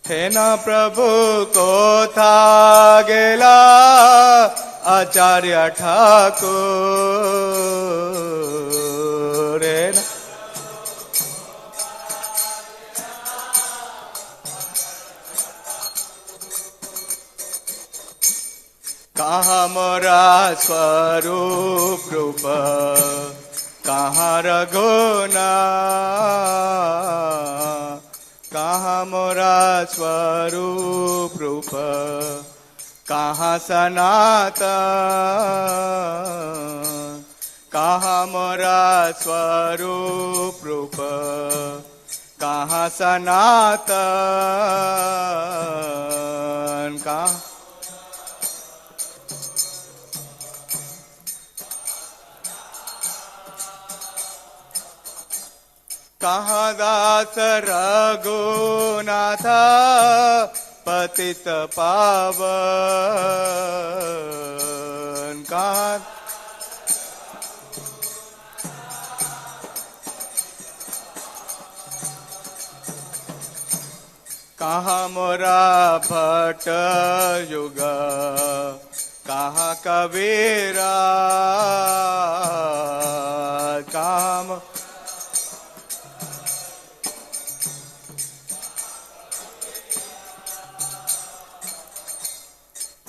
हे न प्रभु कोथा गेला आचार्य ठाकुर रे न कहाँ मोरा स्वरूप रूप कहाँ रघुना कहाँ मोरा स्वरूप रूप कहाँ सनातन कहाँ मोरा स्वरूप रूप कहाँ सनातन कहाँ कहाँ दास रघुनाथ पतित पावन कहाँ कहाँ मोरा भट्ट युग कहाँ कबीरा कहाँ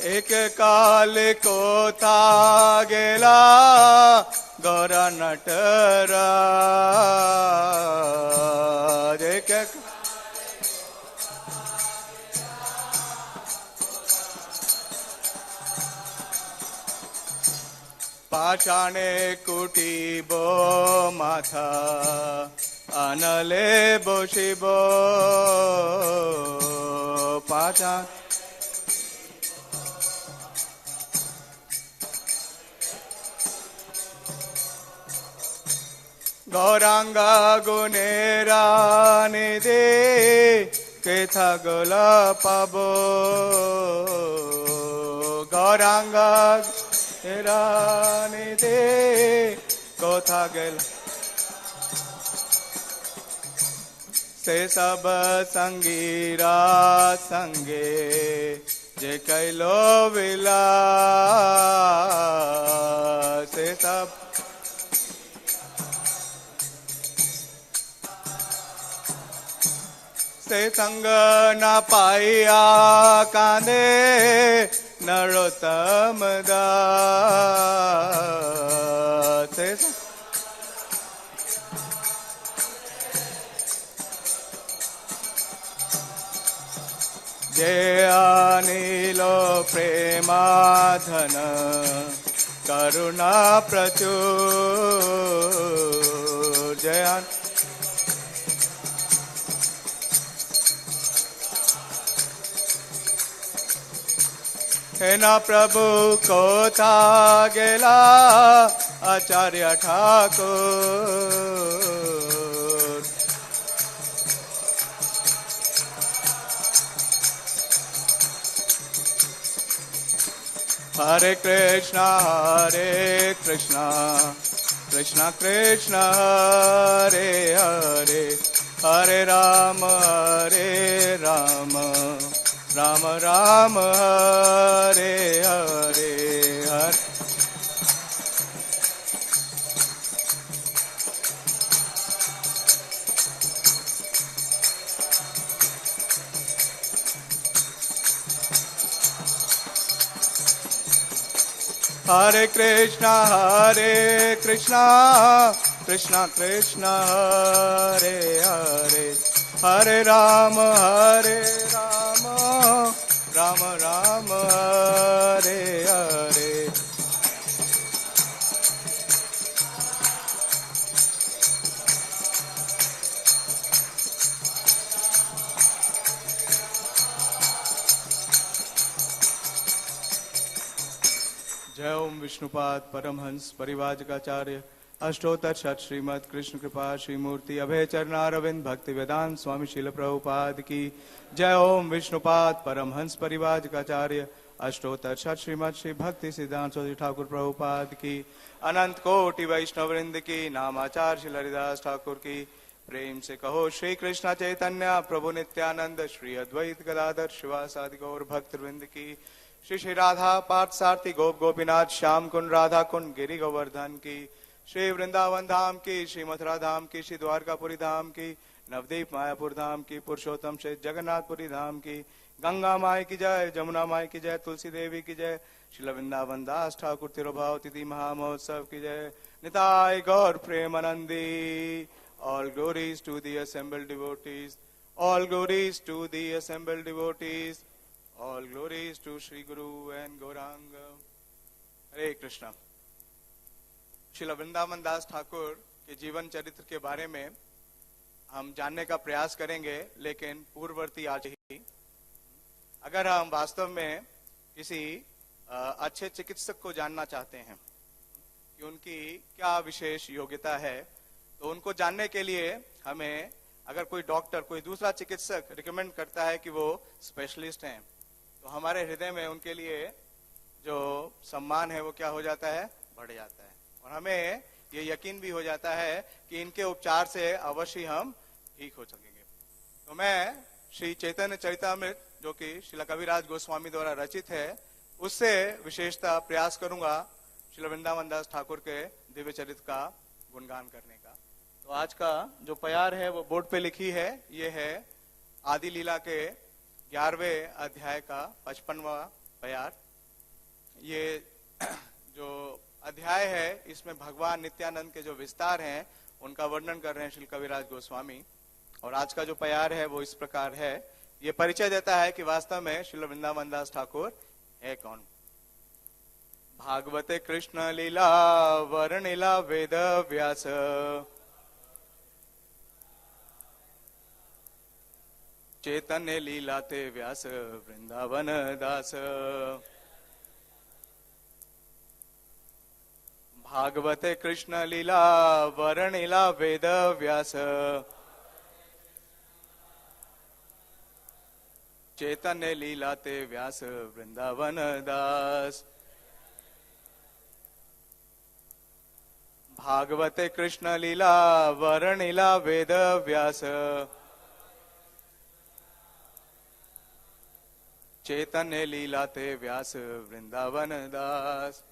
एक काल को था गेला गौर नटराज एक पाषाणे कुटिबो माथा अनले बसिबो पाषाण गौरांगा गुनेरा निधे केथा गोला पाबो गौरांगा गुनेरा निधे कोथा गेल से सब संगीरा संगे जे कैलो विला से सब से संग न पाइया कांदे नरोत्तम दास से जे अनिलो प्रेमाधन करुणा प्रचुर जय हे न प्रभु कोथा गेला आचार्य ठाकुर हरे कृष्णा कृष्णा कृष्ण हरे हरे हरे राम राम राम हरे हरे हरे हरे कृष्णा कृष्णा कृष्णा हरे हरे हरे राम राम राम हरे हरे जय ओम विष्णुपाद परमहंस परिवाजकाचार्य अष्टोत्तर शत श्रीमद कृष्ण कृपा श्रीमूर्ति अभय चरणारविंद भक्ति वेदांत स्वामी शील प्रभुपाद की जय ओम विष्णुपाद परमहंस परिवाजकाचार्य अष्टोत्तर शत श्रीमद श्री भक्ति सिद्धांत स्वामी ठाकुर प्रभुपाद की अनंत कोटि वैष्णव वृंद की नामाचार्य श्री हरिदास ठाकुर की प्रेम से कहो श्री कृष्ण चैतन्य प्रभु नित्यानंद श्री अद्वैत गदाधर शिवासादि गौर भक्तवृंद की, श्री श्री राधा पार्थ सारथी गोप गोपीनाथ श्याम कुंड राधा कुंड गिरि गोवर्धन की, श्री वृंदावन धाम की, श्री मथुरा धाम की, श्री द्वारकापुरी धाम की, नवदीप मायापुर धाम की, पुरुषोत्तम श्री जगन्नाथपुरी धाम की, गंगा माई की जय, जमुना माई की जय, तुलसी देवी की जय, श्री वृंदावन दास ठाकुर तिरुभाव तिथि महामहोत्सव की जय, निताय गौर Premanandi. All glories to the assembled devotees, all glories to the assembled devotees, all glories to Sri Guru and Gauranga. हरे कृष्णा। श्रील वृंदावन दास ठाकुर के जीवन चरित्र के बारे में हम जानने का प्रयास करेंगे, लेकिन पूर्ववर्ती आज ही अगर हम वास्तव में किसी अच्छे चिकित्सक को जानना चाहते हैं कि उनकी क्या विशेष योग्यता है, तो उनको जानने के लिए हमें अगर कोई डॉक्टर कोई दूसरा चिकित्सक रिकमेंड करता है कि वो स्पेशलिस्ट हैं, तो हमारे हृदय में उनके लिए जो सम्मान है वो क्या हो जाता है, बढ़ जाता है, और हमें ये यकीन भी हो जाता है कि इनके उपचार से अवश्य हम ठीक हो सकेंगे। तो मैं श्री चैतन्य चरितामृत जो कि श्रील कविराज गोस्वामी द्वारा रचित है, उससे विशेषता प्रयास करूंगा श्रील वृंदावन दास ठाकुर के दिव्य चरित्र का गुणगान करने का। तो आज का जो प्यार है वो बोर्ड पे लिखी है, ये है आदि लीला के 11वें अध्याय का 55वां प्यार। ये जो अध्याय है इसमें भगवान नित्यानंद के जो विस्तार हैं उनका वर्णन कर रहे हैं श्री कविराज गोस्वामी, और आज का जो प्यार है वो इस प्रकार है। ये परिचय देता है कि वास्तव में श्री वृंदावन दास ठाकुर है कौन। भागवते कृष्ण लीला वर्णिला वेद व्यास, चैतन्य लीला ते व्यास वृंदावन दास। भागवते कृष्ण लीला वर्णिला वेद व्यास, चैतन्य लीला ते व्यास वृंदावन दास। भागवते कृष्ण लीला वर्णिला वेद व्यास, चैतन्य लीला ते व्यास वृंदावन दास।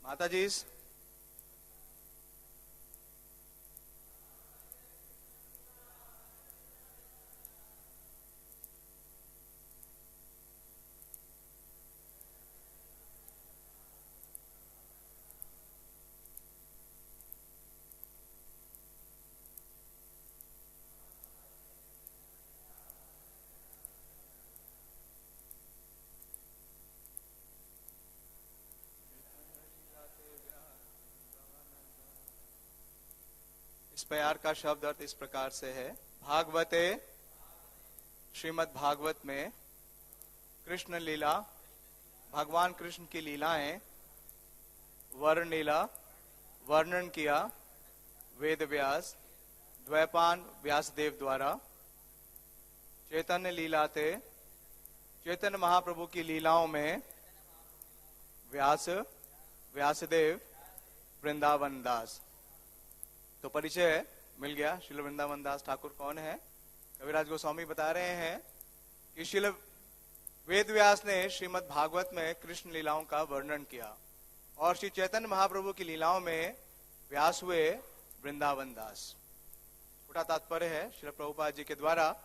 माता जी, इस प्यार का शब्द अर्थ इस प्रकार से है। भागवते, श्रीमद् भागवत में कृष्ण लीला, भगवान कृष्ण की लीलाएं वर्णिला, वर्णन किया वेद व्यास, द्वैपान व्यासदेव द्वारा। चैतन्य लीलाते, चैतन्य महाप्रभु की लीलाओं में व्यास, व्यासदेव, वृंदावन दास। तो परिचय मिल गया, श्री वृंदावन दास ठाकुर कौन है। कविराज गोस्वामी बता रहे हैं कि श्रील वेद व्यास ने श्रीमद् भागवत में कृष्ण लीलाओं का वर्णन किया और श्री चैतन्य महाप्रभु की लीलाओं में व्यास हुए वृंदावन दास। छोटा तात्पर्य है श्रील प्रभुपाद जी के द्वारा,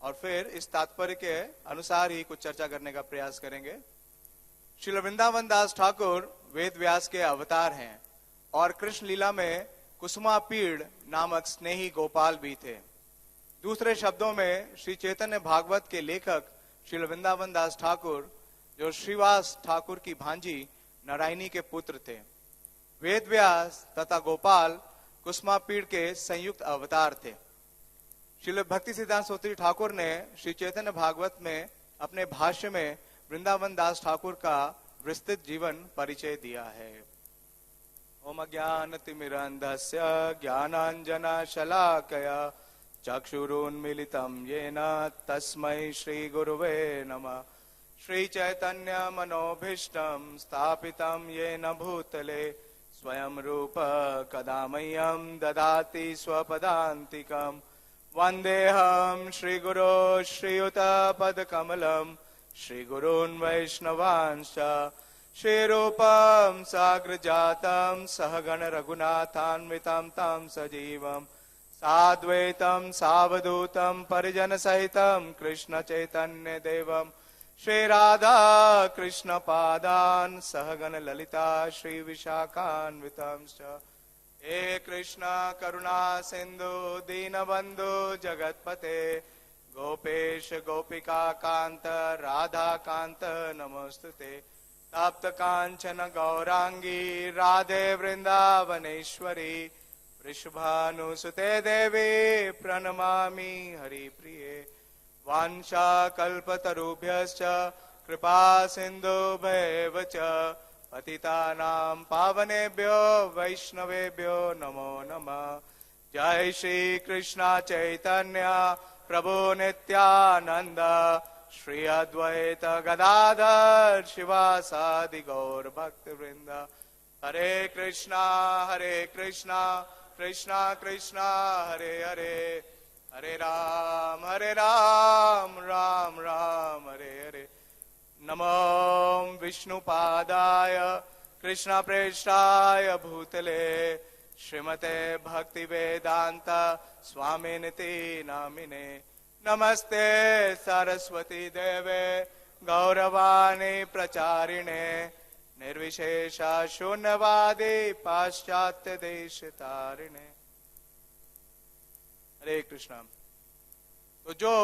और फिर इस तात्पर्य के अनुसार ही कुछ चर्चा करने का प्रयास करेंगे। श्रील वृंदावन दास ठाकुर वेद व्यास के अवतार हैं और कृष्ण लीला में कुसुमा पीड़ नामक स्नेही गोपाल भी थे। दूसरे शब्दों में श्री चैतन्य भागवत के लेखक श्रील वृंदावन दास ठाकुर, जो श्रीवास ठाकुर की भांजी नारायणी के पुत्र थे। वेद व्यास तथा गोपाल कुसुमा पीड़ के संयुक्त अवतार थे। श्रील भक्ति सिद्धांत सूत्री ठाकुर ने श्री चैतन्य भागवत में अपने भाष्य में वृंदावन दास ठाकुर का विस्तृत जीवन परिचय दिया है। ओम ज्ञानतिमिरन्धस्य ज्ञानाञ्जनशलाकया चक्षुरुन्मीलितं येन तस्मै श्रीगुरुवे नमः। श्रीचैतन्यमनोभीष्टं स्थापितं येन भूतले स्वयं रूप कदा मह्यं ददाति स्वपदान्तिकं। वन्देऽहं श्रीगुरो श्रीयुतपदकमलं श्रीगुरून् वैष्णवांश्च श्रीरूपं साग्रजातं सहगण रघुनाथान्वितं तं सजीवं साद्वैतं सावधूतं परिजन सहितं कृष्ण चैतन्य देवं श्रीराधा कृष्ण पादान् सहगण ललिता श्री विशाखान्वितं च। हे कृष्ण करुणा सिंधु दीनबंधु जगतपते गोपेश गोपिका कांत राधा कांत नमोस्तुते। तप्त कांचन गौरांगी राधे वृंदावनेश्वरी वृषभानुसुते देवी प्रणमामि हरिप्रिये। वाञ्छा कल्पतरुभ्यश्च कृपा सिन्धुभ्येव च पतितानां पावनेभ्यो वैष्णवेभ्यो नमो नमः। जय श्री कृष्ण चैतन्य प्रभु नित्यानंद श्री अद्वैत गदाधर शिवासादि गौर भक्त वृंद। हरे कृष्णा कृष्णा कृष्णा हरे हरे, हरे राम राम राम हरे हरे। नमो विष्णुपादाय कृष्ण प्रेष्ठाय भूतले श्रीमते भक्ति वेदांत स्वामिनिति नामिने। नमस्ते सरस्वती देवे गौरवाणी प्रचारिणे निर्विशेष शून्यवादी पाश्चात्य देश तारिणे। हरे कृष्णा। तो जो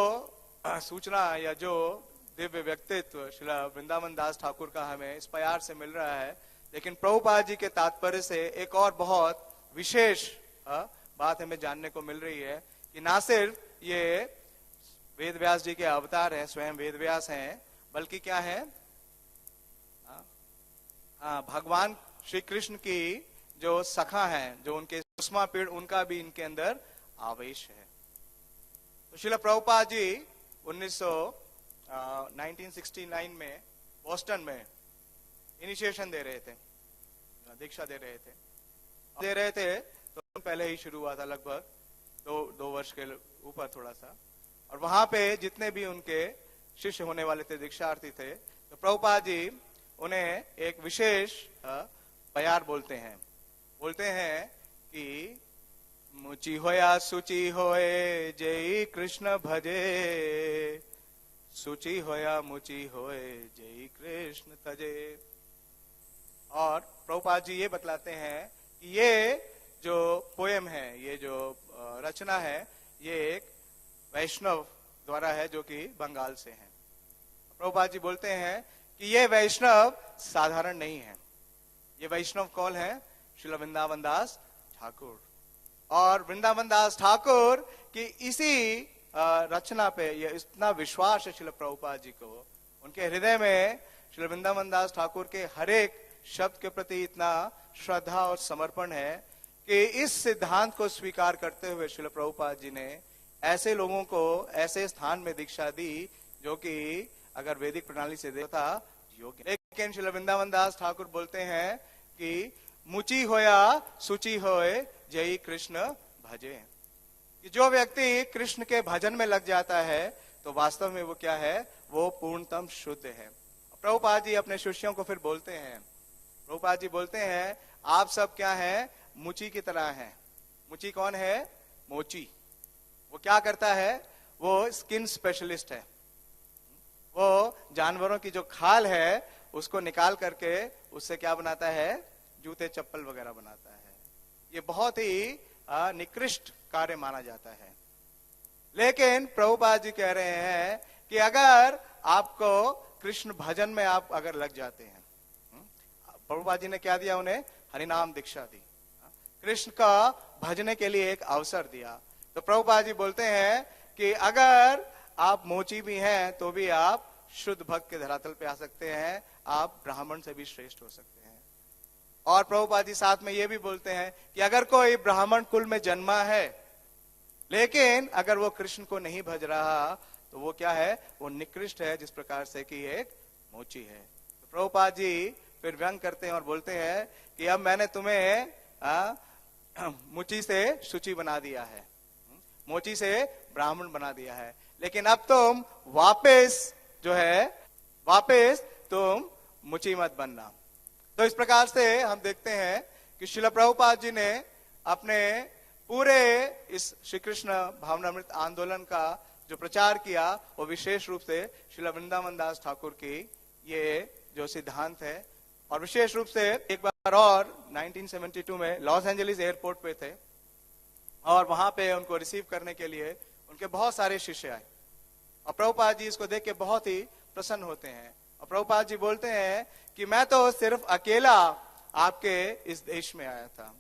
सूचना या जो दिव्य व्यक्तित्व श्री वृंदावन दास ठाकुर का हमें इस प्यार से मिल रहा है, लेकिन प्रभुपाद जी के तात्पर्य से एक और बहुत विशेष बात हमें जानने को मिल रही है कि ना सिर्फ ये वेद व्यास जी के अवतार हैं, स्वयं वेद व्यास हैं, बल्कि क्या है, भगवान श्री कृष्ण की जो सखा हैं, जो उनके कुसुमा पीड़, उनका भी इनके अंदर आवेश है। तो श्रील प्रभुपाद जी 1969 में बोस्टन में इनिशिएशन दे रहे थे, दीक्षा दे रहे थे तो पहले ही शुरू हुआ था, लगभग दो वर्ष के ऊपर थोड़ा सा। और वहां पे जितने भी उनके शिष्य होने वाले थे, दीक्षार्थी थे, तो प्रभुपाद जी उन्हें एक विशेष प्यार बोलते हैं कि मुचि होया सुचि होए जय कृष्ण भजे, सुचि होया मुचि होए जय कृष्ण तजे। और प्रभुपाद जी ये बतलाते हैं कि ये जो पोएम है, ये जो रचना है, ये एक वैष्णव द्वारा है जो कि बंगाल से है। प्रभुपाद जी बोलते हैं कि ये वैष्णव साधारण नहीं है, ये वैष्णव कौन है? श्रील वृंदावन दास ठाकुर। और वृंदावन दास ठाकुर की इसी रचना पे ये इतना विश्वास है श्रील प्रभुपाद जी को, उनके हृदय में श्रील वृंदावन दास ठाकुर के हर एक शब्द के प्रति इतना श्रद्धा और समर्पण है कि इस सिद्धांत को स्वीकार करते हुए श्रील प्रभुपाद जी ने ऐसे लोगों को ऐसे स्थान में दीक्षा दी जो कि अगर वैदिक प्रणाली से देखा योग्य। लेकिन श्रील वृंदावन दास ठाकुर बोलते हैं कि मुचि होया सुचि होए जय कृष्ण भजे, कि जो व्यक्ति कृष्ण के भजन में लग जाता है तो वास्तव में वो क्या है, वो पूर्णतम शुद्ध है। प्रभुपाद जी अपने शिष्यों को फिर बोलते हैं, प्रभुपाद जी बोलते हैं, आप सब क्या है, मुची की तरह हैं। मुची कौन है? मोची। वो क्या करता है? वो स्किन स्पेशलिस्ट है। वो जानवरों की जो खाल है उसको निकाल करके उससे क्या बनाता है? जूते चप्पल वगैरह बनाता है। ये बहुत ही निकृष्ट कार्य माना जाता है। लेकिन प्रभुपाद जी कह रहे हैं कि अगर आपको कृष्ण भजन में आप अगर लग जाते हैं, प्रभुपाद जी ने क्या दिया उन्हें? हरिनाम दीक्षा दी, कृष्ण का भजने के लिए एक अवसर दिया। तो प्रभुपाद जी बोलते हैं कि अगर आप मोची भी हैं तो भी आप शुद्ध भक्त के धरातल पे आ सकते हैं, आप ब्राह्मण से भी श्रेष्ठ हो सकते हैं। और प्रभुपाद जी साथ में ये भी बोलते हैं कि अगर कोई ब्राह्मण कुल में जन्मा है लेकिन अगर वो कृष्ण को नहीं भज रहा तो वो क्या है? वो निकृष्ट है, जिस प्रकार से कि एक मोची है। तो प्रभुपाद जी फिर व्यंग करते हैं और बोलते हैं कि अब मैंने तुम्हें मुची से शुचि बना दिया है, मोची से ब्राह्मण बना दिया है, लेकिन अब तुम वापस जो है, वापस तुम मुची मत बनना। तो इस प्रकार से हम देखते हैं कि श्रील प्रभुपाद जी ने अपने पूरे इस श्री कृष्ण भावनामृत आंदोलन का जो प्रचार किया वो विशेष रूप से श्रील वृंदावन दास ठाकुर की ये जो सिद्धांत है। और विशेष रूप से एक बार और 1972 में लॉस एंजलिस एयरपोर्ट पे थे और वहां पे उनको रिसीव करने के लिए उनके बहुत सारे शिष्य आए और प्रभुपाद जी इसको देख के बहुत ही प्रसन्न होते हैं। और प्रभुपाद जी बोलते हैं कि मैं तो सिर्फ अकेला आपके इस देश में आया था,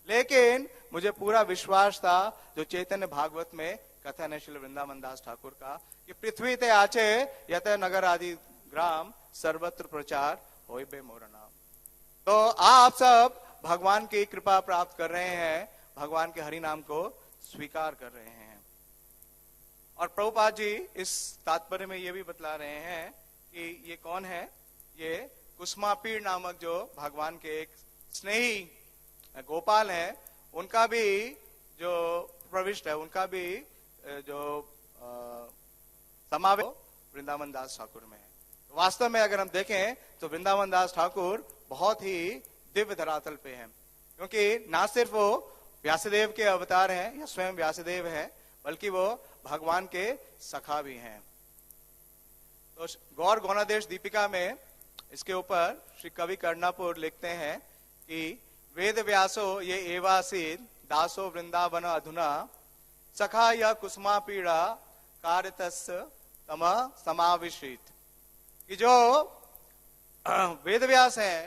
लेकिन मुझे पूरा विश्वास था जो चैतन्य भागवत में कथन है श्री वृंदावन दास ठाकुर का कि पृथ्वी ते आचे यत नगर आदि ग्राम सर्वत्र प्रचार होय बे मोर नाम। तो आप सब भगवान की कृपा प्राप्त कर रहे हैं, भगवान के हरि नाम को स्वीकार कर रहे हैं। और प्रभुपाद जी इस तात्पर्य में ये भी बतला रहे हैं कि ये कौन है? ये कुसुमापीड़ नामक जो भगवान के एक स्नेही गोपाल है, उनका भी जो प्रविष्ट है, उनका भी जो समावेश वृंदावन दास ठाकुर में है। वास्तव में अगर हम देखें तो वृंदावन दास ठाकुर बहुत ही दिव्य धरातल पे हैं, क्योंकि ना सिर्फ वो व्यासदेव के अवतार हैं या स्वयं व्यासदेव हैं, बल्कि वो भगवान के सखा भी हैं। तो गौर गौणादेश दीपिका में इसके ऊपर श्री कवि कर्णापुर लिखते हैं कि वेद व्यासो ये एवासीद दासो वृंदावन अधुना सखा या कुसुमा पीड़ा कार्यतस् तम समाविष्ट। कि जो वेद व्यास हैं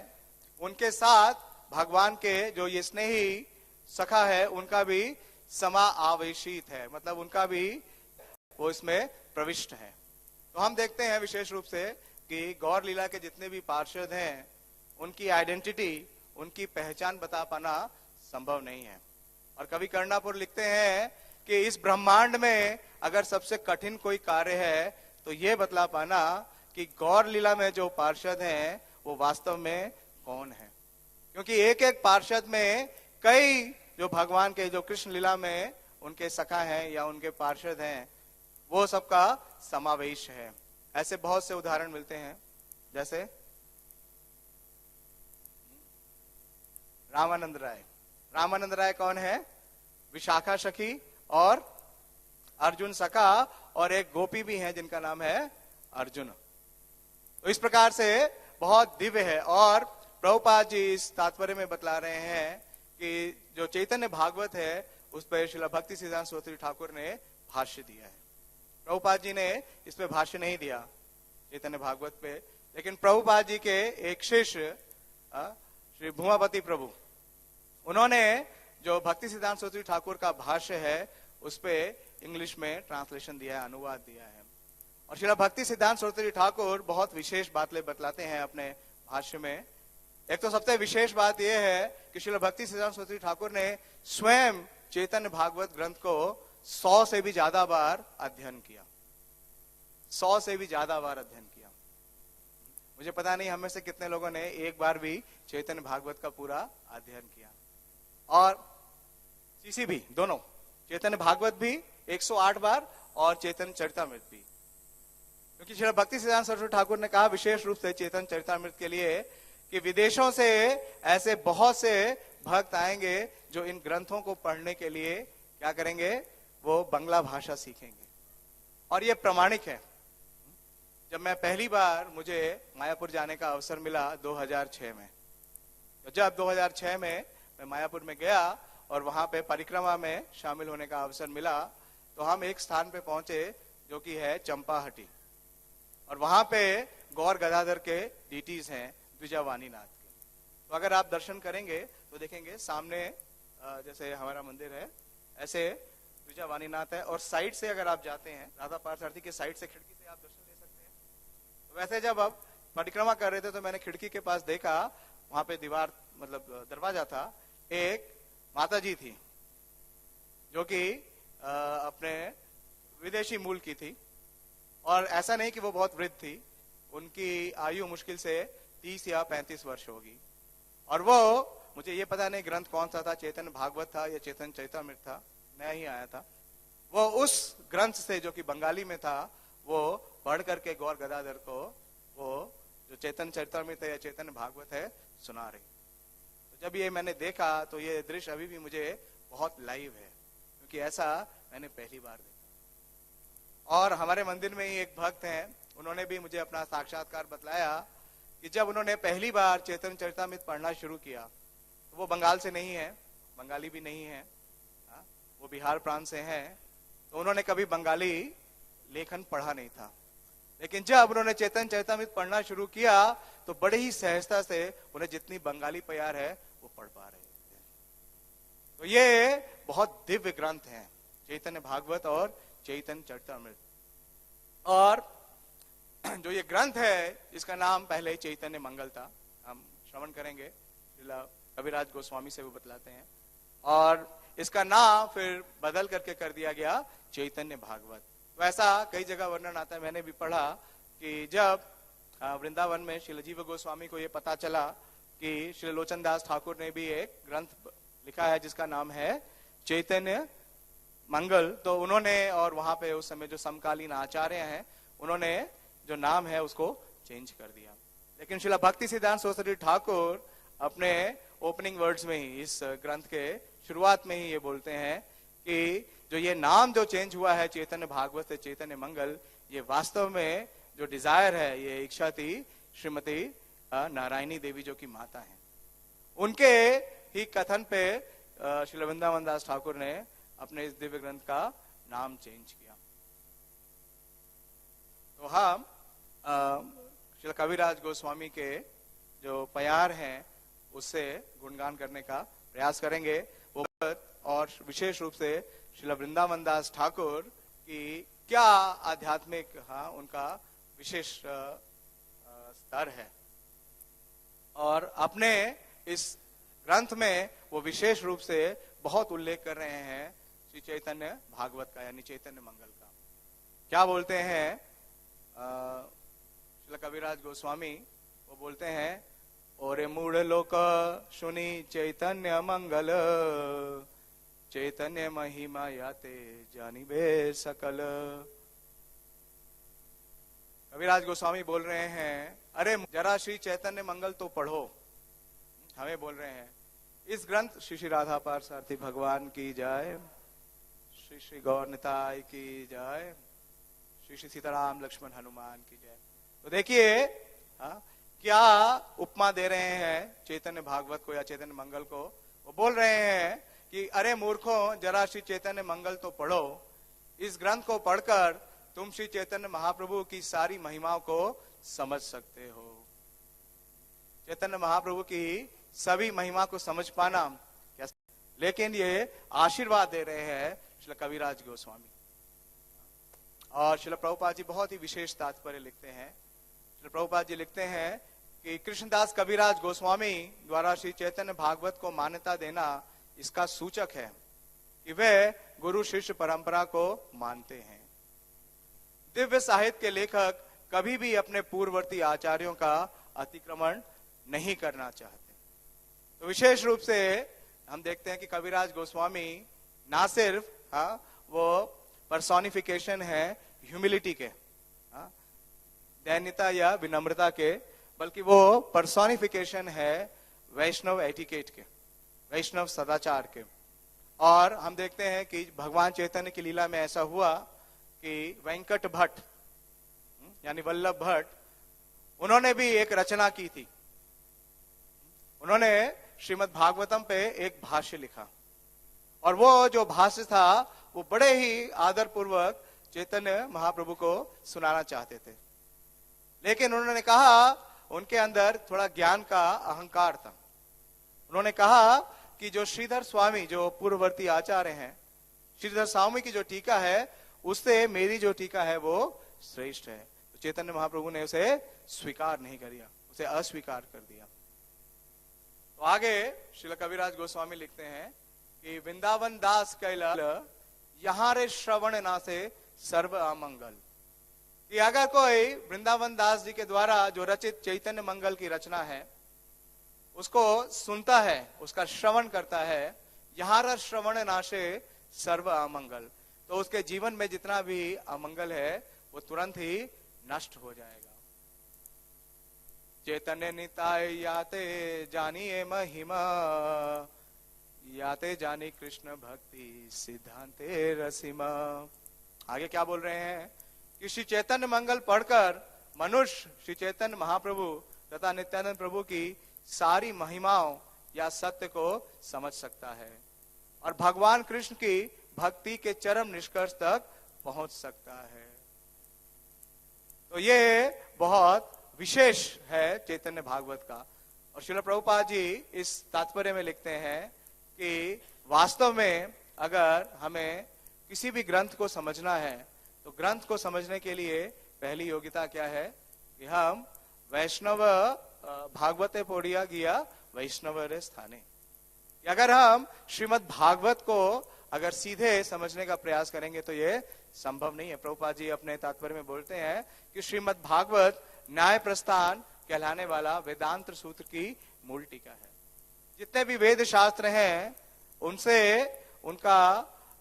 उनके साथ भगवान के जो ये स्नेही सखा है उनका भी समा आवेशित है, मतलब उनका भी वो इसमें प्रविष्ट है। तो हम देखते हैं विशेष रूप से कि गौर लीला के जितने भी पार्षद हैं उनकी आइडेंटिटी, उनकी पहचान बता पाना संभव नहीं है। और कवि कर्णापुर लिखते हैं कि इस ब्रह्मांड में अगर सबसे कठिन कोई कार्य है तो ये बतला पाना कि गौर लीला में जो पार्षद हैं वो वास्तव में कौन है, क्योंकि एक एक पार्षद में कई जो भगवान के जो कृष्ण लीला में उनके सखा हैं या उनके पार्षद हैं वो सबका समावेश है। ऐसे बहुत से उदाहरण मिलते हैं, जैसे रामानंद राय। रामानंद राय कौन है? विशाखा सखी और अर्जुन सखा और एक गोपी भी हैं जिनका नाम है अर्जुन। तो इस प्रकार से बहुत दिव्य है। और प्रभुपाद जी इस तात्पर्य में बतला रहे हैं कि जो चैतन्य भागवत है उस पर श्रील भक्ति सिद्धांत सरस्वती ठाकुर ने भाष्य दिया है। प्रभुपाद जी ने इस पे भाष्य नहीं दिया चैतन्य भागवत पे, लेकिन प्रभुपाद जी के एक शिष्य श्री भूमापति प्रभु, उन्होंने जो भक्ति सिद्धांत सरस्वती ठाकुर का भाष्य है उस पे इंग्लिश में ट्रांसलेशन दिया है, अनुवाद दिया है। और श्रील भक्ति सिद्धांत सरस्वती ठाकुर बहुत विशेष बातें बतलाते हैं अपने भाष्य में। एक तो सबसे विशेष बात यह है कि श्रील भक्ति सिद्धांत सरस्वती ठाकुर ने स्वयं चैतन्य भागवत ग्रंथ को 100 से भी ज्यादा बार अध्ययन किया, 100 से भी ज्यादा बार अध्ययन किया। मुझे पता नहीं हम में से कितने लोगों ने एक बार भी चैतन्य भागवत का पूरा अध्ययन किया। और सीसी भी, दोनों चैतन्य भागवत भी 108 बार और चैतन्य चरितामृत भी। क्योंकि श्री भक्ति सिद्धांत सरस्वती ठाकुर ने कहा विशेष रूप से चैतन्य चरितामृत के लिए कि विदेशों से ऐसे बहुत से भक्त आएंगे जो इन ग्रंथों को पढ़ने के लिए क्या करेंगे, वो बंगला भाषा सीखेंगे। और ये प्रमाणिक है। जब मैं पहली बार मुझे मायापुर जाने का अवसर मिला 2006 में, तो जब 2006 में मैं मायापुर में गया और वहां पे परिक्रमा में शामिल होने का अवसर मिला, तो हम एक स्थान पे पहुंचे जो कि है चंपाहटी, और वहां पे गौर गदाधर के डीटीज हैं द्विजावानीनाथ के। तो अगर आप दर्शन करेंगे तो देखेंगे सामने जैसे हमारा मंदिर है ऐसे द्विजावानीनाथ है, और साइड से अगर आप जाते हैं राधा पार्थसारथी के साइड से खिड़की से आप दर्शन ले सकते हैं। तो वैसे जब आप परिक्रमा कर रहे थे तो मैंने खिड़की के पास देखा, वहां पे दीवार मतलब दरवाजा था, एक माता जी थी जो कि अपने विदेशी मूल की थी, और ऐसा नहीं कि वो बहुत वृद्ध थी, उनकी आयु मुश्किल से 30 या 35 वर्ष होगी। और वो, मुझे ये पता नहीं ग्रंथ कौन सा था, चैतन्य भागवत था या चैतन्य चरितामृत था, नया ही आया था, वो उस ग्रंथ से जो कि बंगाली में था वो पढ़ करके गौर गदाधर को वो जो चैतन्य चरितामृत है या चैतन्य भागवत है सुना रही। तो जब ये मैंने देखा तो ये दृश्य अभी भी मुझे बहुत लाइव है, क्योंकि ऐसा मैंने पहली बार देखा। और हमारे मंदिर में ही एक भक्त हैं, उन्होंने भी मुझे अपना साक्षात्कार बतलाया कि जब उन्होंने पहली बार चैतन्य चरितामृत पढ़ना शुरू किया, तो वो बंगाल से नहीं है, बंगाली भी नहीं है, वो बिहार प्रांत से हैं, तो उन्होंने कभी बंगाली लेखन पढ़ा नहीं था। लेकिन जब उन्होंने चैतन्य चरितामृत पढ़ना शुरू किया तो बड़े ही सहजता से उन्हें जितनी बंगाली प्यार है वो पढ़ पा रहे थे। तो ये बहुत दिव्य ग्रंथ हैं चैतन्य भागवत और चैतन्य चरितामृत। और जो ये ग्रंथ है इसका नाम पहले चैतन्य मंगल था, हम श्रवण करेंगे, कविराज गोस्वामी से वो बतलाते हैं, और इसका नाम फिर बदल करके कर दिया गया चैतन्य भागवत। तो ऐसा कई जगह वर्णन आता है, मैंने भी पढ़ा कि जब वृंदावन में श्री जीव गोस्वामी को ये पता चला कि श्री लोचन दास ठाकुर ने भी एक ग्रंथ लिखा है जिसका नाम है चैतन्य मंगल, तो उन्होंने, और वहां पे उस समय जो समकालीन आचार्य हैं उन्होंने जो नाम है उसको चेंज कर दिया। लेकिन श्रील भक्ति सिद्धांत सरस्वती ठाकुर अपने ओपनिंग वर्ड्स में ही, इस ग्रंथ के शुरुआत में ही ये बोलते हैं कि जो ये नाम जो चेंज हुआ है चैतन्य भागवत से चैतन्य मंगल, ये वास्तव में जो डिजायर है, ये इच्छा थी श्रीमती नारायणी देवी जो की माता हैं, उनके ही कथन पे श्री वृंदावन दास ठाकुर ने अपने इस दिव्य ग्रंथ का नाम चेंज किया। तो हम श्री कविराज गोस्वामी के जो प्यार हैं उससे गुणगान करने का प्रयास करेंगे। वो और विशेष रूप से श्री वृंदावन दास ठाकुर की क्या आध्यात्मिक उनका विशेष स्तर है, और अपने इस ग्रंथ में वो विशेष रूप से बहुत उल्लेख कर रहे हैं श्री चैतन्य भागवत का, यानी चैतन्य मंगल का। क्या बोलते हैं श्री कविराज गोस्वामी, वो बोलते हैं, ओरे मूढ़ लोक सुनी चैतन्य मंगल, चैतन्य महिमा याते जानिबे सकल। कविराज गोस्वामी बोल रहे हैं, अरे जरा श्री चैतन्य मंगल तो पढ़ो, हमें बोल रहे हैं। इस ग्रंथ श्री श्री राधा पार्थसारथी भगवान की जाए, श्री श्री गौर निताय की जाए, श्री श्री सीताराम लक्ष्मण हनुमान की जाए। तो देखिए क्या उपमा दे रहे हैं चैतन्य भागवत को या चैतन्य मंगल को। वो बोल रहे हैं कि अरे मूर्खों, जरा श्री चैतन्य मंगल तो पढ़ो। इस ग्रंथ को पढ़कर तुम श्री चैतन्य महाप्रभु की सारी महिमाओं को समझ सकते हो। चैतन्य महाप्रभु की सभी महिमा को समझ पाना कैसे, लेकिन ये आशीर्वाद दे रहे हैं श्री कविराज गोस्वामी। और श्री प्रभुपाद जी बहुत ही विशेष तात्पर्य लिखते हैं। श्री प्रभुपाद जी लिखते हैं कि कृष्णदास कविराज गोस्वामी द्वारा श्री चैतन्य भागवत को मान्यता देना इसका सूचक है कि वे गुरु शिष्य परंपरा को मानते हैं। दिव्य साहित्य के लेखक कभी भी अपने पूर्ववर्ती आचार्यों का अतिक्रमण नहीं करना चाहते। तो विशेष रूप से हम देखते हैं कि कविराज गोस्वामी ना सिर्फ हाँ, वो पर्सोनिफिकेशन है ह्यूमिलिटी के, हाँ, दैन्यता या विनम्रता के, बल्कि वो पर्सोनिफिकेशन है वैष्णव एटिकेट के, वैष्णव सदाचार के। और हम देखते हैं कि भगवान चैतन्य की लीला में ऐसा हुआ कि वेंकट भट्ट यानी वल्लभ भट्ट, उन्होंने भी एक रचना की थी। उन्होंने श्रीमद् भागवतम पे एक भाष्य लिखा, और वो जो भाष्य था वो बड़े ही आदर पूर्वक चैतन्य महाप्रभु को सुनाना चाहते थे, लेकिन उन्होंने कहा उनके अंदर थोड़ा ज्ञान का अहंकार था। उन्होंने कहा कि जो श्रीधर स्वामी जो पूर्ववर्ती आचार्य हैं, श्रीधर स्वामी की जो टीका है उससे मेरी जो टीका है वो श्रेष्ठ है। तो चैतन्य महाप्रभु ने उसे स्वीकार नहीं किया, उसे अस्वीकार कर दिया। तो आगे श्रील कविराज गोस्वामी लिखते हैं कि वृंदावन दास कैला यहाँ रे श्रवण ना से सर्व अमंगल, कि अगर कोई वृंदावन दास जी के द्वारा जो रचित चैतन्य मंगल की रचना है उसको सुनता है, उसका श्रवण करता है, यहाँ रे श्रवण नाशे सर्व अमंगल, तो उसके जीवन में जितना भी अमंगल है वो तुरंत ही नष्ट हो जाएगा। चैतन्य निताय याते जानिए महिमा, याते जानी कृष्ण भक्ति सिद्धांते रसीमा। आगे क्या बोल रहे हैं कि श्री चैतन्य मंगल पढ़कर मनुष्य श्री चैतन्य महाप्रभु तथा नित्यानंद प्रभु की सारी महिमाओं या सत्य को समझ सकता है और भगवान कृष्ण की भक्ति के चरम निष्कर्ष तक पहुंच सकता है। तो ये बहुत विशेष है चैतन्य भागवत का। और श्रील प्रभुपाद जी इस तात्पर्य में लिखते हैं कि वास्तव में अगर हमें किसी भी ग्रंथ को समझना है तो ग्रंथ को समझने के लिए पहली योग्यता क्या है कि हम वैष्णव भागवते पोड़िया गया वैष्णव रे स्थाने। अगर हम श्रीमद् भागवत को अगर सीधे समझने का प्रयास करेंगे तो ये संभव नहीं है। प्रभुपाद जी अपने तात्पर्य में बोलते हैं कि श्रीमद् भागवत न्याय प्रस्थान कहलाने वाला वेदांत सूत्र की मूल टीका है। जितने भी वेद शास्त्र हैं उनसे उनका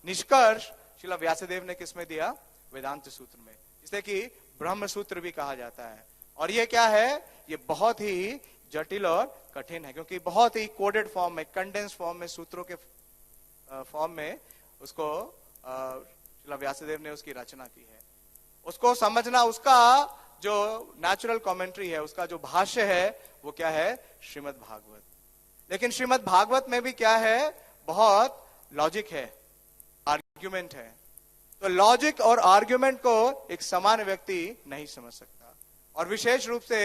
निष्कर्ष श्रील व्यासदेव ने किसमें दिया? वेदांत सूत्र में, जिसे कि ब्रह्म सूत्र भी कहा जाता है। और ये क्या है? ये बहुत ही जटिल और कठिन है, क्योंकि बहुत ही कोडेड फॉर्म में, कंडेंस फॉर्म में, सूत्रों के फॉर्म में उसको श्रील व्यासदेव ने उसकी रचना की है। उसको समझना, उसका जो नेचुरल कमेंट्री है, उसका जो भाष्य है वो क्या है? श्रीमद् भागवत। लेकिन श्रीमद् भागवत में भी क्या है? बहुत लॉजिक है, आर्ग्यूमेंट है। तो लॉजिक और आर्ग्यूमेंट को एक सामान्य व्यक्ति नहीं समझ सकता। और विशेष रूप से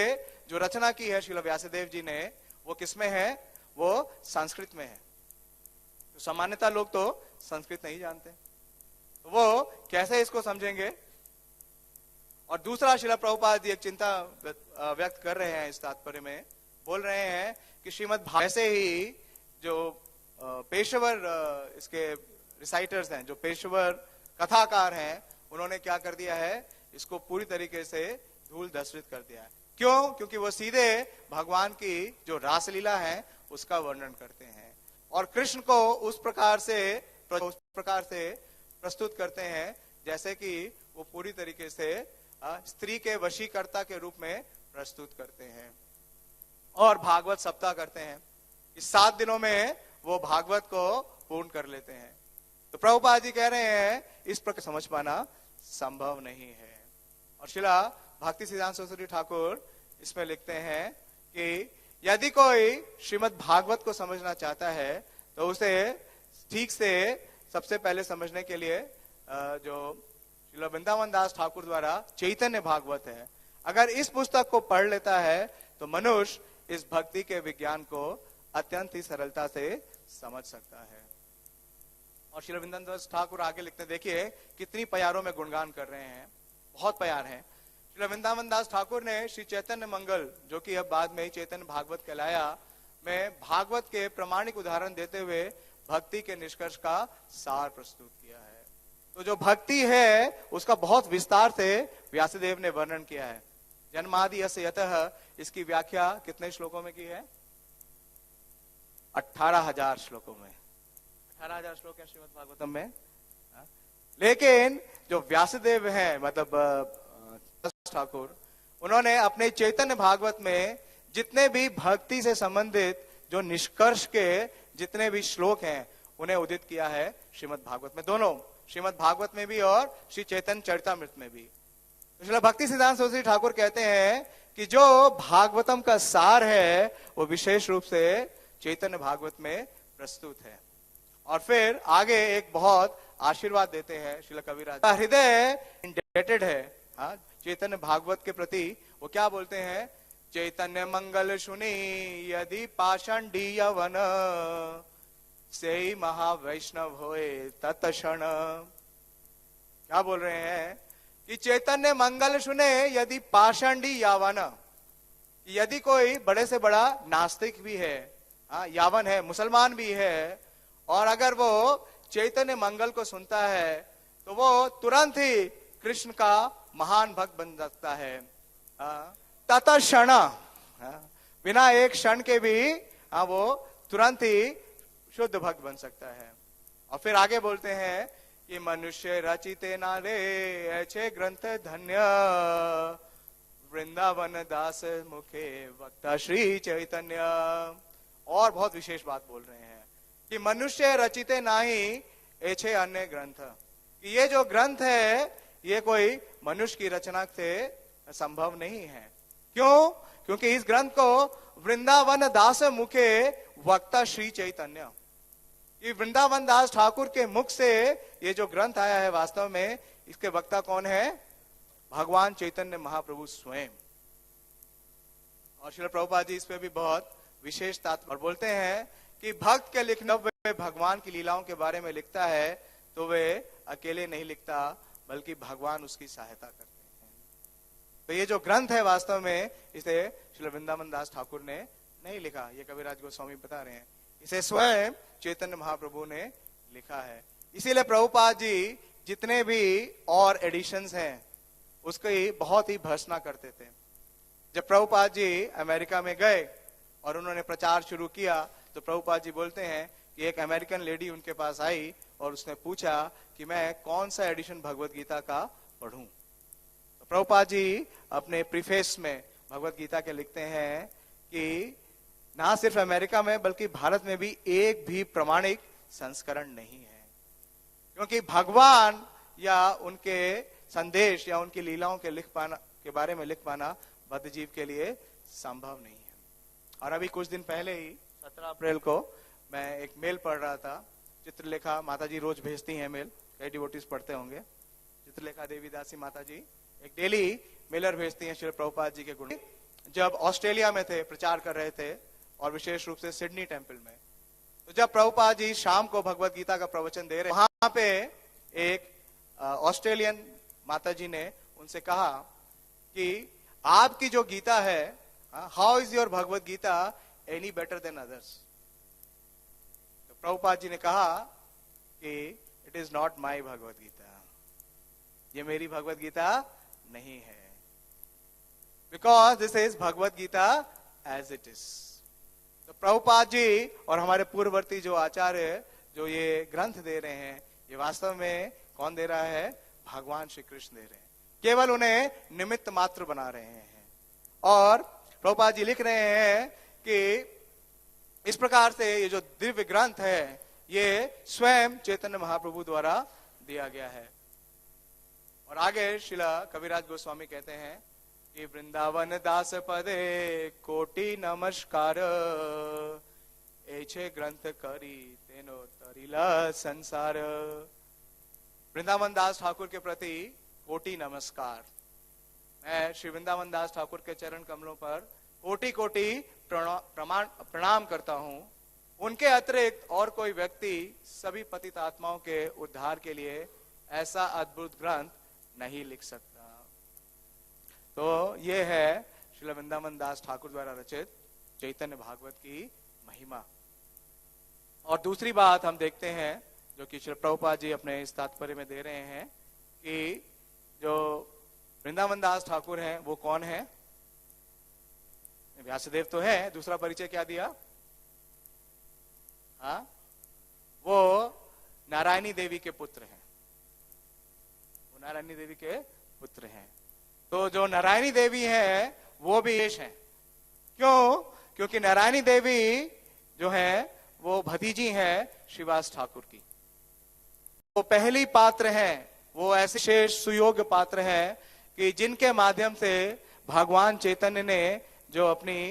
जो रचना की है श्रील व्यासदेव जी ने, वो किसमें है? वो संस्कृत में है। तो सामान्यतः लोग तो संस्कृत नहीं जानते, तो वो कैसे इसको समझेंगे? और दूसरा, श्रील प्रभुपाद जी एक चिंता व्यक्त कर रहे हैं इस तात्पर्य में, बोल रहे हैं कि श्रीमद् भागवत ऐसे ही जो पेशेवर इसके रिसाइटर्स हैं, जो पेशेवर कथाकार हैं, उन्होंने क्या कर दिया है? इसको पूरी तरीके से धूल धूसरित कर दिया है। क्यों? क्योंकि वो सीधे भगवान की जो रासलीला है उसका वर्णन करते हैं और कृष्ण को उस प्रकार से प्रस्तुत करते हैं जैसे कि वो पूरी तरीके से स्त्री के वशीकर्ता के रूप में प्रस्तुत करते हैं। और भागवत सप्ताह करते हैं, इस 7 दिनों में वो भागवत को पूर्ण कर लेते हैं। तो प्रभुपाद जी कह रहे हैं इस प्रकार समझ पाना संभव नहीं है। और श्रीला भक्ति सिद्धांत सरस्वती ठाकुर इसमें लिखते हैं कि यदि कोई श्रीमद् भागवत को समझना चाहता है तो उसे ठीक से सबसे पहले समझने के लिए जो श्रील वृंदावन दास ठाकुर द्वारा चैतन्य भागवत है, अगर इस पुस्तक को पढ़ लेता है तो मनुष्य इस भक्ति के विज्ञान को अत्यंत ही सरलता से समझ सकता है। और श्रील वृंदावन दास ठाकुर आगे लिखते हैं, देखिए कितनी प्यारों में गुणगान कर रहे हैं, बहुत प्यार है। श्री वृंदावन दास ठाकुर ने श्री चैतन्य मंगल, जो कि अब बाद में ही चैतन्य भागवत कहलाया, में भागवत के प्रमाणिक उदाहरण देते हुए भक्ति के निष्कर्ष का सार प्रस्तुत किया है। तो जो भक्ति है उसका बहुत विस्तार से व्यासदेव ने वर्णन किया है। जन्मादि यस्य यतः, इसकी व्याख्या कितने श्लोकों में की है? 18,000 श्लोकों में। 18,000 श्लोक है श्रीमद् भागवतम में। लेकिन जो व्यासदेव हैं, मतलब ठाकुर, उन्होंने अपने चैतन्य भागवत में जितने भी भक्ति से संबंधित जो निष्कर्ष के जितने भी श्लोक हैं उन्हें उदित किया है श्रीमद् भागवत में, दोनों श्रीमद् भागवत में भी और श्री चैतन्य चरितामृत में भी। श्रील भक्ति सिद्धांत सरस्वती ठाकुर कहते हैं कि जो भागवतम का सार है वो विशेष रूप से चैतन्य भागवत में प्रस्तुत है। और फिर आगे एक बहुत आशीर्वाद देते हैं श्रील कविराज, हृदय इंडेटेड है चैतन्य भागवत के प्रति। वो क्या बोलते हैं? चैतन्य मंगल सुनी यदि पाषांडी यवन, से ही महावैष्णव होए तत्क्षण। क्या बोल रहे हैं कि चैतन्य मंगल सुने यदि पाषांडी यावन, यदि कोई बड़े से बड़ा नास्तिक भी है, यावन है, मुसलमान भी है, और अगर वो चैतन्य मंगल को सुनता है तो वो तुरंत ही कृष्ण का महान भक्त बन सकता है तत्क्षण, बिना एक क्षण के भी वो तुरंत ही शुद्ध भक्त बन सकता है। और फिर आगे बोलते हैं कि मनुष्य रचिते नारे ऐसे ग्रंथ धन्य, वृंदावन दास मुखे वक्ता श्री चैतन्य। और बहुत विशेष बात बोल रहे हैं कि मनुष्य रचिते नाही ऐसे अन्य ग्रंथ, कि ये जो ग्रंथ है ये कोई मनुष्य की रचना से संभव नहीं है। क्यों? क्योंकि इस ग्रंथ को वृंदावन दास मुखे वक्ता श्री चैतन्य, ये वृंदावन दास ठाकुर के मुख से ये जो ग्रंथ आया है, वास्तव में इसके वक्ता कौन है? भगवान चैतन्य महाप्रभु स्वयं। और श्रील प्रभुपाद जी इस पे भी बहुत विशेष तात्पर्य बोलते हैं कि भक्त के लिखने वे भगवान की लीलाओं के बारे में लिखता है तो वे अकेले नहीं लिखता, बल्कि भगवान उसकी सहायता करते हैं। तो ये जो ग्रंथ है वास्तव में इसे श्री वृंदावन दास ठाकुर ने नहीं लिखा, ये कविराज गोस्वामी बता रहे हैं, इसे स्वयं चैतन्य महाप्रभु ने लिखा है। इसीलिए प्रभुपाद जी जितने भी और एडिशंस हैं उसकी बहुत ही भर्त्सना करते थे। जब प्रभुपाद जी अमेरिका में गए और उन्होंने प्रचार शुरू किया तो प्रभुपाद जी बोलते हैं कि एक अमेरिकन लेडी उनके पास आई और उसने पूछा कि मैं कौन सा एडिशन भगवत गीता का पढ़ूं। तो प्रभुपाद जी अपने प्रीफेस में भगवत गीता के लिखते हैं कि ना सिर्फ अमेरिका में बल्कि भारत में भी एक भी प्रमाणिक संस्करण नहीं है, क्योंकि भगवान या उनके संदेश या उनकी लीलाओं के लिख पाना के बारे में लिख पाना बद्ध जीव के लिए संभव नहीं है। और अभी कुछ दिन पहले ही 17 अप्रैल को मैं एक मेल पढ़ रहा था, चित्रलेखा माता जी रोज भेजती हैं मेल, कई डिवोटीज पढ़ते होंगे। चित्रलेखा देवी दासी माता जी एक डेली मेलर भेजती हैं श्री प्रभुपाद जी के गुण। जब ऑस्ट्रेलिया में थे, प्रचार कर रहे थे, और विशेष रूप से सिडनी टेम्पल में, तो जब प्रभुपाद जी शाम को भगवत गीता का प्रवचन दे रहे, वहां पे एक ऑस्ट्रेलियन माता जी ने उनसे कहा कि आपकी जो गीता है, how is your Bhagavad Gita any better than others? तो प्रभुपाद जी ने कहा कि it is not my Bhagavad Gita, ये मेरी भगवत गीता नहीं है, because this is Bhagavad Gita as it is. तो प्रभुपाद जी और हमारे पूर्ववर्ती जो आचार्य जो ये ग्रंथ दे रहे हैं, ये वास्तव में कौन दे रहा है? भगवान श्री कृष्ण दे रहे हैं, केवल उन्हें निमित्त मात्र बना रहे हैं। और प्रभुपाद जी लिख रहे हैं कि इस प्रकार से ये जो दिव्य ग्रंथ है ये स्वयं चैतन्य महाप्रभु द्वारा दिया गया है। और आगे श्रीला कविराज गोस्वामी कहते हैं कि वृंदावन दास पदे कोटि नमस्कार, ऐसे ग्रंथ करी तेनो तरिला संसार। वृंदावन दास ठाकुर के प्रति कोटि नमस्कार। मैं श्री वृंदावन दास ठाकुर के चरण कमलों पर कोटि कोटि प्रणाम करता हूं। उनके अतिरिक्त और कोई व्यक्ति सभी पतित आत्माओं के उद्धार के लिए ऐसा अद्भुत ग्रंथ नहीं लिख सकता। तो ये है श्री वृंदावन दास ठाकुर द्वारा रचित चैतन्य भागवत की महिमा। और दूसरी बात हम देखते हैं जो कि श्री प्रभुपाद जी अपने इस तात्पर्य में दे रहे हैं कि जो वृंदावन दास ठाकुर हैं वो कौन है? व्यासदेव तो है, दूसरा परिचय क्या दिया? वो नारायणी देवी के पुत्र हैं। नारायणी देवी के पुत्र हैं। तो जो नारायणी देवी है वो भी विशेष है। क्यों? क्योंकि नारायणी देवी जो है वो भतीजी है श्रीवास ठाकुर की। वो पहली पात्र है, वो ऐसे शेष सुयोग्य पात्र है कि जिनके माध्यम से भगवान चैतन्य ने जो अपनी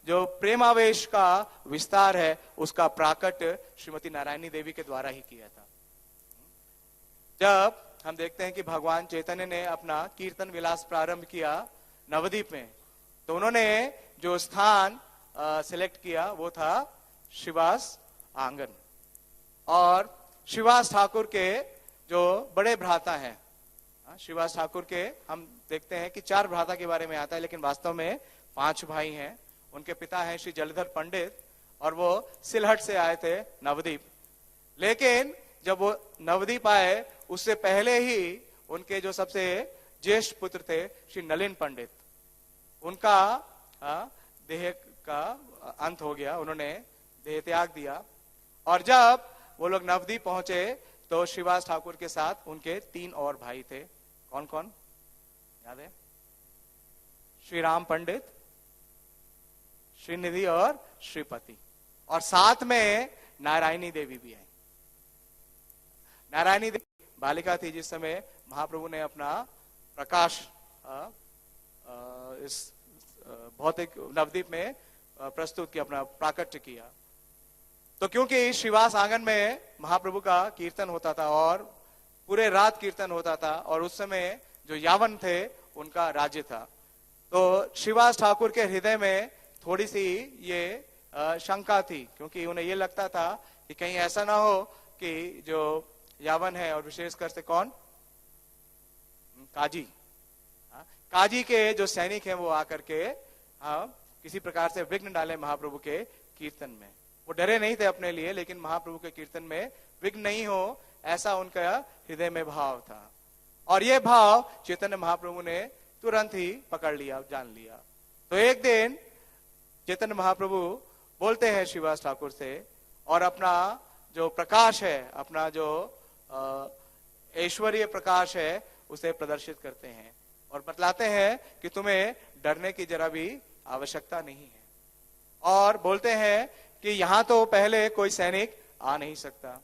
जो प्रेमावेश का विस्तार है उसका प्राकट श्रीमती नारायणी देवी के द्वारा ही किया था। जब हम देखते हैं कि भगवान चैतन्य ने अपना कीर्तन विलास प्रारंभ किया नवद्वीप में, तो उन्होंने जो स्थान सिलेक्ट किया वो था श्रीवास आंगन। और श्रीवास ठाकुर के जो बड़े भ्राता हैं, श्रीवास ठाकुर के हम देखते हैं कि 4 भ्राता के बारे में आता है, लेकिन वास्तव में 5 भाई हैं। उनके पिता हैं श्री जलधर पंडित और वो सिलहट से आए थे नवद्वीप। लेकिन जब वो नवद्वीप आए उससे पहले ही उनके जो सबसे ज्येष्ठ पुत्र थे श्री नलिन पंडित, उनका देह का अंत हो गया, उन्होंने देह त्याग दिया। और जब वो लोग नवद्वीप पहुंचे तो श्रीवास ठाकुर के साथ उनके 3 और भाई थे। कौन कौन याद है? श्री राम पंडित, श्रीनिधि और श्रीपति, और साथ में नारायणी देवी भी आई। नारायणी देवी बालिका थी जिस समय महाप्रभु ने अपना प्रकाश इस भौतिक नवद्वीप में प्रस्तुत किया, अपना प्राकट्य किया। तो क्योंकि श्रीवास आंगन में महाप्रभु का कीर्तन होता था और पूरे रात कीर्तन होता था, और उस समय जो यावन थे उनका राज्य था, तो श्रीवास ठाकुर के हृदय में थोड़ी सी ये शंका थी, क्योंकि उन्हें ये लगता था कि कहीं ऐसा ना हो कि जो यावन है, और विशेषकर से कौन, काजी, काजी के जो सैनिक हैं वो आकर के किसी प्रकार से विघ्न डाले महाप्रभु के कीर्तन में। वो डरे नहीं थे अपने लिए, लेकिन महाप्रभु के कीर्तन में विघ्न नहीं हो ऐसा उनका हृदय में भाव था। और ये भाव चैतन्य महाप्रभु ने तुरंत ही पकड़ लिया, जान लिया। तो एक दिन चैतन्य महाप्रभु बोलते हैं श्रीवास ठाकुर से, और अपना जो प्रकाश है, अपना जो ऐश्वर्य प्रकाश है उसे प्रदर्शित करते हैं और बतलाते हैं कि तुम्हें डरने की जरा भी आवश्यकता नहीं है। और बोलते हैं कि यहां तो पहले कोई सैनिक आ नहीं सकता,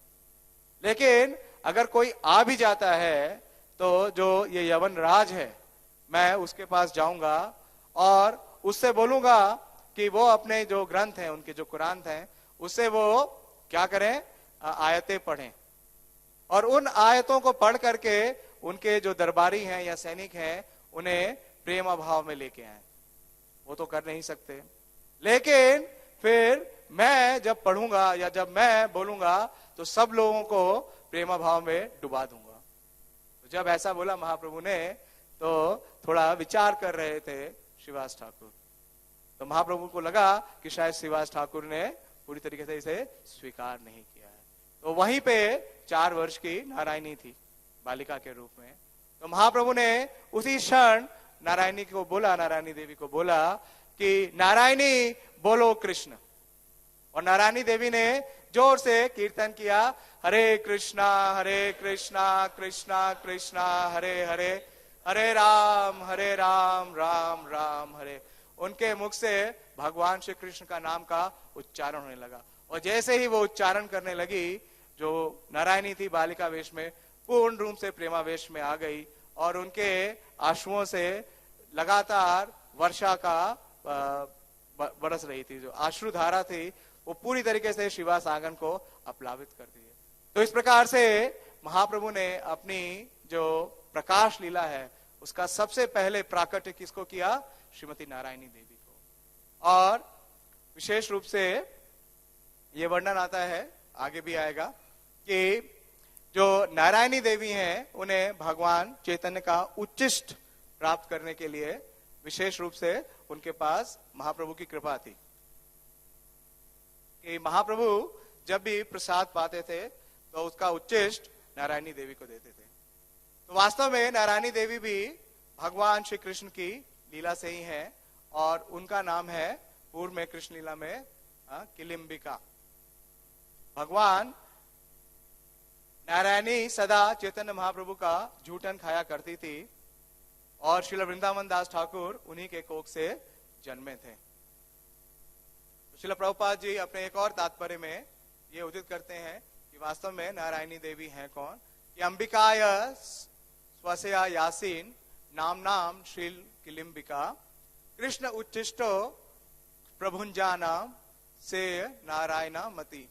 लेकिन अगर कोई आ भी जाता है तो जो ये यवन राज है, मैं उसके पास जाऊंगा और उससे बोलूंगा कि वो अपने जो ग्रंथ हैं, उनके जो कुरान हैं, उससे वो क्या करें, आयतें पढ़ें, और उन आयतों को पढ़ करके उनके जो दरबारी हैं या सैनिक हैं उन्हें प्रेम भाव में लेके आए। वो तो कर नहीं सकते, लेकिन फिर मैं जब पढ़ूंगा या जब मैं बोलूंगा तो सब लोगों को प्रेम भाव में डुबा दूंगा। तो जब ऐसा बोला महाप्रभु ने तो थोड़ा विचार कर रहे थे श्रीवास ठाकुर। तो महाप्रभु को लगा कि शायद श्रीवास ठाकुर ने पूरी तरीके से इसे स्वीकार नहीं किया है। तो वहीं पे 4 वर्ष की नारायणी थी बालिका के रूप में। तो महाप्रभु ने उसी क्षण नारायणी को बोला, नारायणी देवी को बोला कि नारायणी बोलो कृष्ण। और नारायणी देवी ने जोर से कीर्तन किया, हरे कृष्णा कृष्णा कृष्णा हरे हरे, हरे राम राम राम हरे। उनके मुख से भगवान श्री कृष्ण का नाम का उच्चारण होने लगा, और जैसे ही वो उच्चारण करने लगी, जो नारायणी थी बालिका वेश में पूर्ण रूप से प्रेमावेश में आ गई, और उनके आंसुओं से लगातार वर्षा का बरस रही थी। जो अश्रुधारा थी वो पूरी तरीके से श्रीवास आंगन को अपलावित कर दी। तो इस प्रकार से महाप्रभु ने अपनी जो प्रकाश लीला है उसका सबसे पहले प्राकट्य किसको किया? श्रीमती नारायणी देवी को। और विशेष रूप से ये वर्णन आता है, आगे भी आएगा, कि जो नारायणी देवी हैं उन्हें भगवान चैतन्य का उच्चिष्ट प्राप्त करने के लिए विशेष रूप से उनके पास महाप्रभु की कृपा थी कि महाप्रभु जब भी प्रसाद पाते थे तो उसका उच्चिष्ट नारायणी देवी को देते थे। तो वास्तव में नारायणी देवी भी भगवान श्री कृष्ण की लीला से ही है, और उनका नाम है पूर्व में कृष्ण लीला में किलिम्बिका। भगवान नारायणी सदा चैतन्य महाप्रभु का जूठन खाया करती थी और श्रील वृंदावन दास ठाकुर उन्हीं के कोख से जन्मे थे। श्रील प्रभुपाद जी अपने एक और तात्पर्य में ये उदित करते हैं कि वास्तव में नारायणी देवी हैं कौन, कि अंबिकाय स्वसया यासीन नाम नाम श्रील किलिम्बिका कृष्ण उच्चिष्टो प्रभुंजाना से नारायणा मति।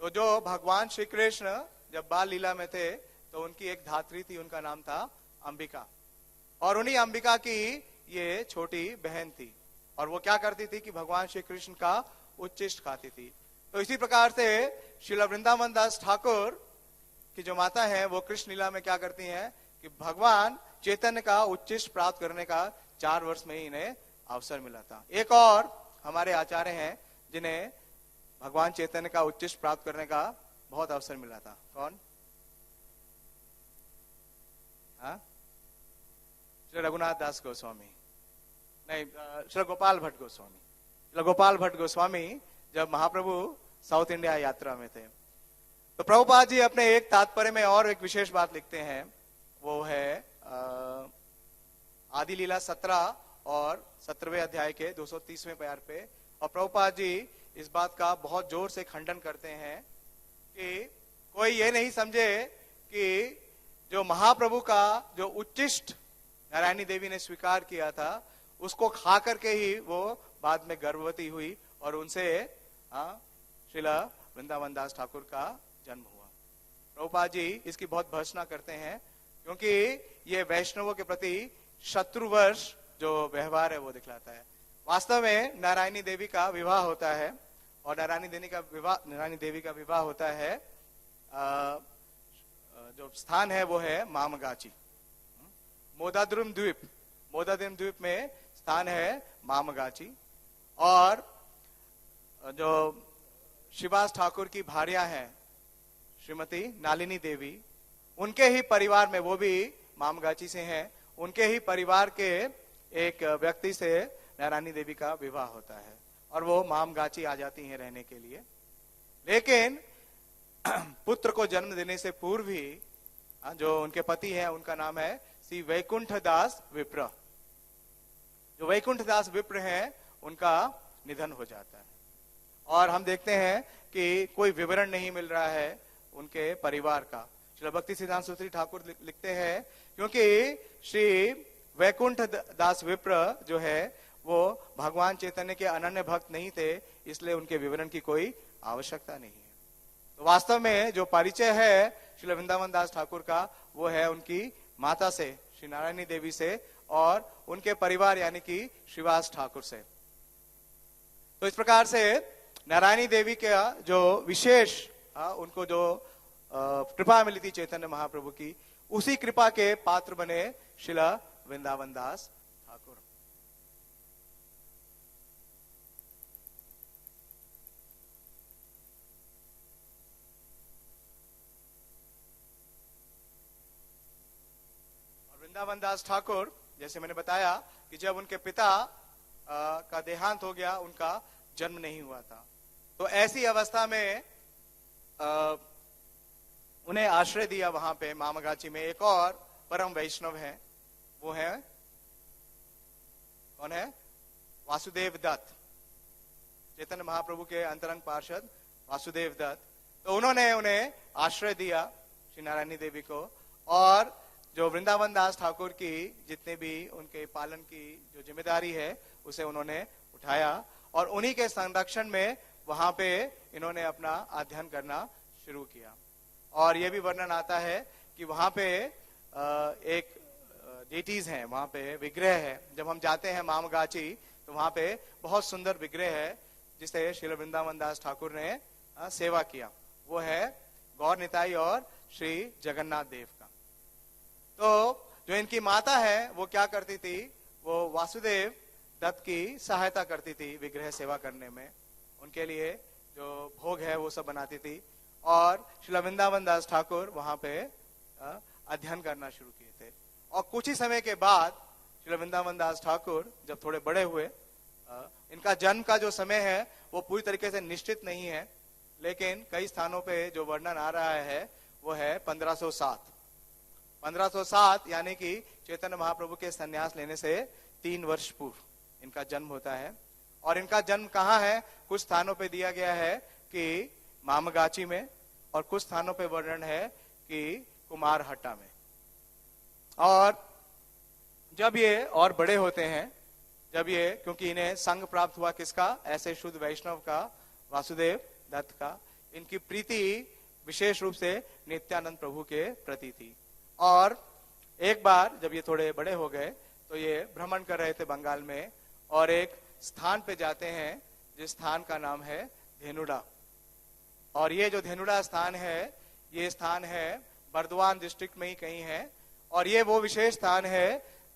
तो जो भगवान श्री कृष्ण जब बाल लीला में थे तो उनकी एक धात्री थी, उनका नाम था अंबिका, और उन्हीं अंबिका की ये छोटी बहन थी और वो क्या करती थी कि भगवान श्री कृष्ण का उच्चिष्ट खाती थी। तो इसी प्रकार से श्रील वृंदावन दास ठाकुर की जो माता है वो कृष्ण लीला में क्या करती हैं कि भगवान चैतन्य का उच्चिष्ट प्राप्त करने का 4 वर्ष में ही इन्हें अवसर मिला था। एक और हमारे आचार्य हैं जिन्हें भगवान चैतन्य का उच्चिष्ट प्राप्त करने का बहुत अवसर मिला था। कौन? श्री रघुनाथ दास गोस्वामी, नहीं, श्री गोपाल भट्ट गोस्वामी। श्री गोपाल भट्ट गोस्वामी जब महाप्रभु साउथ इंडिया यात्रा में थे तो प्रभुपाद जी अपने एक तात्पर्य में और एक विशेष बात लिखते हैं, वो है आदि लीला 17 और 17वें अध्याय के 230वें प्यार पे। और प्रभुपाद जी इस बात का बहुत जोर से खंडन करते हैं कि कोई ये नहीं समझे कि जो महाप्रभु का जो उच्चिष्ट नारायणी देवी ने स्वीकार किया था उसको खा करके ही वो बाद में गर्भवती हुई और उनसे श्रीला वृंदावन दास ठाकुर का जन्म हुआ। प्रभुपाद जी इसकी बहुत भर्त्सना करते हैं क्योंकि ये वैष्णवों के प्रति शत्रुवश जो व्यवहार है वो दिखलाता है। वास्तव में नारायणी देवी का विवाह होता है और नारायणी देवी का विवाह होता है, जो स्थान है वो है मामगाची, मोदाद्रुम द्वीप में स्थान है मामगाची। और जो शिवास ठाकुर की भार्या है श्रीमती नालिनी देवी, उनके ही परिवार में, वो भी मामगाची से हैं, उनके ही परिवार के एक व्यक्ति से नारायणी देवी का विवाह होता है और वो मामगाची आ जाती हैं रहने के लिए। लेकिन पुत्र को जन्म देने से पूर्व ही जो उनके पति हैं उनका नाम है श्री वैकुंठ दास विप्र। जो वैकुंठ दास विप्र हैं उनका निधन हो जाता है और हम देखते हैं कि कोई विवरण नहीं मिल रहा है उनके परिवार का। श्री भक्ति सिद्धांत सूत्री ठाकुर लिखते हैं क्योंकि श्री वैकुंठ दास विप्र जो है वो भगवान चैतन्य के अनन्य भक्त नहीं थे, इसलिए उनके विवरण की कोई आवश्यकता नहीं है। तो वास्तव में जो परिचय है श्री वृंदावन दास ठाकुर का वो है उनकी माता से, श्री नारायणी देवी से, और उनके परिवार यानी कि श्रीवास ठाकुर से। तो इस प्रकार से नारायणी देवी का जो विशेष उनको जो कृपा मिली थी चैतन्य महाप्रभु की, उसी कृपा के पात्र बने श्रीला वृंदावन दास ठाकुर। और वृंदावन दास ठाकुर, जैसे मैंने बताया कि जब उनके पिता का देहांत हो गया, उनका जन्म नहीं हुआ था, तो ऐसी अवस्था में उन्हें आश्रय दिया वहां पे मामगाची में एक और परम वैष्णव है, वो है कौन है? वासुदेव दत्त, चैतन्य महाप्रभु के अंतरंग पार्षद वासुदेव दत्त। तो उन्होंने उन्हें आश्रय दिया श्री नारायणी देवी को, और जो वृंदावन दास ठाकुर की जितने भी उनके पालन की जो जिम्मेदारी है उसे उन्होंने उठाया और उन्हीं के संरक्षण में वहां पे इन्होंने अपना अध्ययन करना शुरू किया। और यह भी वर्णन आता है कि वहां पे एक डेटीज हैं, वहां पे विग्रह है। जब हम जाते हैं मामगाची तो वहां पे बहुत सुंदर विग्रह है जिसे श्री वृंदावन दास ठाकुर ने सेवा किया, वो है गौर निताई और श्री जगन्नाथ देव का। तो जो इनकी माता है वो क्या करती थी, वो वासुदेव दत्त की सहायता करती थी विग्रह सेवा करने में, उनके लिए जो भोग है वो सब बनाती थी। और श्री वृंदावन दास ठाकुर वहां पे अध्ययन करना शुरू किए थे। और कुछ ही समय के बाद श्री वृंदावन दास ठाकुर जब थोड़े बड़े हुए, इनका जन्म का जो समय है वो पूरी तरीके से निश्चित नहीं है, लेकिन कई स्थानों पे जो वर्णन आ रहा है वो है 1507। 1507 यानी कि चैतन्य महाप्रभु के संन्यास लेने से 3 वर्ष पूर्व इनका जन्म होता है। और इनका जन्म कहाँ है? कुछ स्थानों पे दिया गया है कि मामगाची में, और कुछ स्थानों पे वर्णन है कि कुमारहट्टा में। और जब ये और बड़े होते हैं, जब ये, क्योंकि इन्हें संग प्राप्त हुआ किसका? ऐसे शुद्ध वैष्णव का, वासुदेव दत्त का। इनकी प्रीति विशेष रूप से नित्यानंद प्रभु के प्रति थी। और एक बार जब ये थोड़े बड़े हो गए तो ये भ्रमण कर रहे थे बंगाल में, और एक स्थान पे जाते हैं जिस स्थान का नाम है धेनुडा। और ये जो धेनुडा स्थान है, ये स्थान है बर्दवान डिस्ट्रिक्ट में ही कहीं है। और ये वो विशेष स्थान है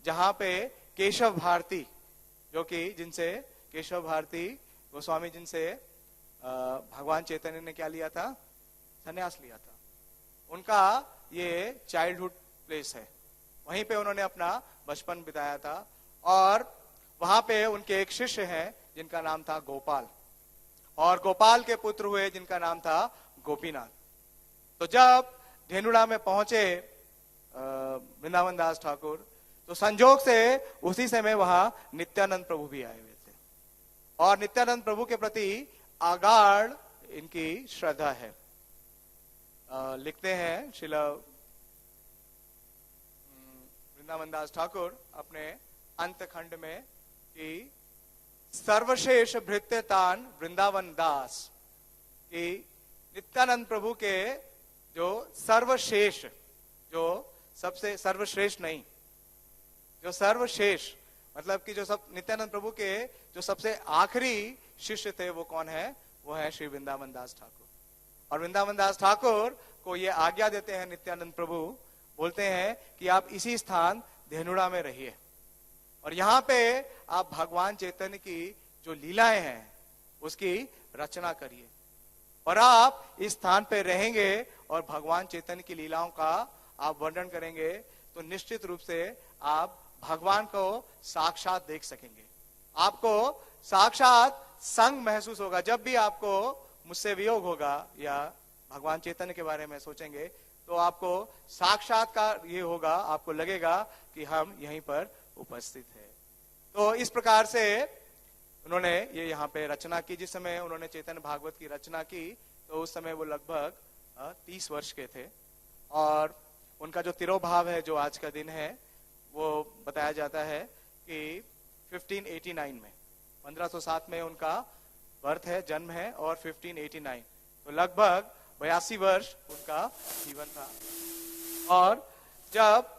जहां पे केशव भारती, जो कि जिनसे केशव भारती गोस्वामी जिनसे भगवान चैतन्य ने क्या लिया था? संन्यास लिया था। उनका ये चाइल्डहुड प्लेस है, वहीं पे उन्होंने अपना बचपन बिताया था। और वहां पे उनके एक शिष्य हैं जिनका नाम था गोपाल, और गोपाल के पुत्र हुए जिनका नाम था गोपीनाथ। तो जब धेनुडा में पहुंचे वृंदावन दास ठाकुर, तो संजोग से उसी समय वहां नित्यानंद प्रभु भी आए हुए थे, और नित्यानंद प्रभु के प्रति आगाढ़ इनकी श्रद्धा है। लिखते हैं श्रीला वृंदावन दास ठाकुर अपने अंत खंड में कि सर्वशेष भृत्यतान वृंदावन दास, कि नित्यानंद प्रभु के जो सर्वशेष, जो सबसे सर्वश्रेष्ठ नहीं, जो सर्वशेष मतलब कि जो सब नित्यानंद प्रभु के जो सबसे आखिरी शिष्य थे वो कौन है? वो है श्री वृंदावन दास ठाकुर। और वृंदावन दास ठाकुर को ये आज्ञा देते हैं नित्यानंद प्रभु, बोलते हैं कि आप इसी स्थान धेनुडा में रहिए, और यहाँ पे आप भगवान चैतन्य की जो लीलाएं हैं उसकी रचना करिए, और आप इस स्थान पे रहेंगे और भगवान चैतन्य की लीलाओं का आप वर्णन करेंगे, तो निश्चित रूप से आप भगवान को साक्षात देख सकेंगे। आपको साक्षात संग महसूस होगा। जब भी आपको मुझसे वियोग होगा या भगवान चैतन्य के बारे में सोचेंगे, तो आपको साक्षात्कार ये होगा, आपको लगेगा कि हम यहीं पर उपस्थित है। तो इस प्रकार से उन्होंने ये यहाँ पे रचना की। जिस समय उन्होंने चैतन्य भागवत की रचना की तो उस समय वो लगभग 30 वर्ष के थे, और उनका जो तिरोभाव है जो आज का दिन है वो बताया जाता है कि 1589 में, 1507 में उनका बर्थ है, जन्म है, और 1589 तो लगभग 82 वर्ष उनका जीवन था। और जब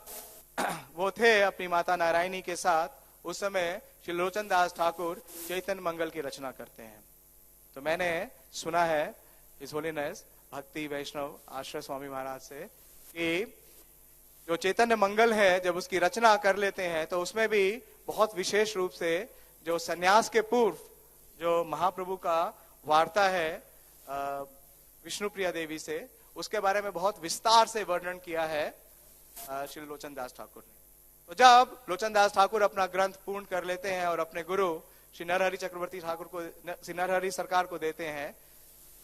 वो थे अपनी माता नारायणी के साथ, उस समय श्री लोचन दास ठाकुर चैतन्य मंगल की रचना करते हैं। तो मैंने सुना है हिज होलीनेस भक्ति वैष्णव आश्रय स्वामी महाराज से कि जो चैतन्य मंगल है जब उसकी रचना कर लेते हैं तो उसमें भी बहुत विशेष रूप से जो सन्यास के पूर्व जो महाप्रभु का वार्ता है विष्णुप्रिया देवी से, उसके बारे में बहुत विस्तार से वर्णन किया है श्री लोचन दास ठाकुर ने। तो जब लोचन दास ठाकुर अपना ग्रंथ पूर्ण कर लेते हैं और अपने गुरु श्री नरहरि चक्रवर्ती ठाकुर को, श्री नरहरि सरकार को देते हैं,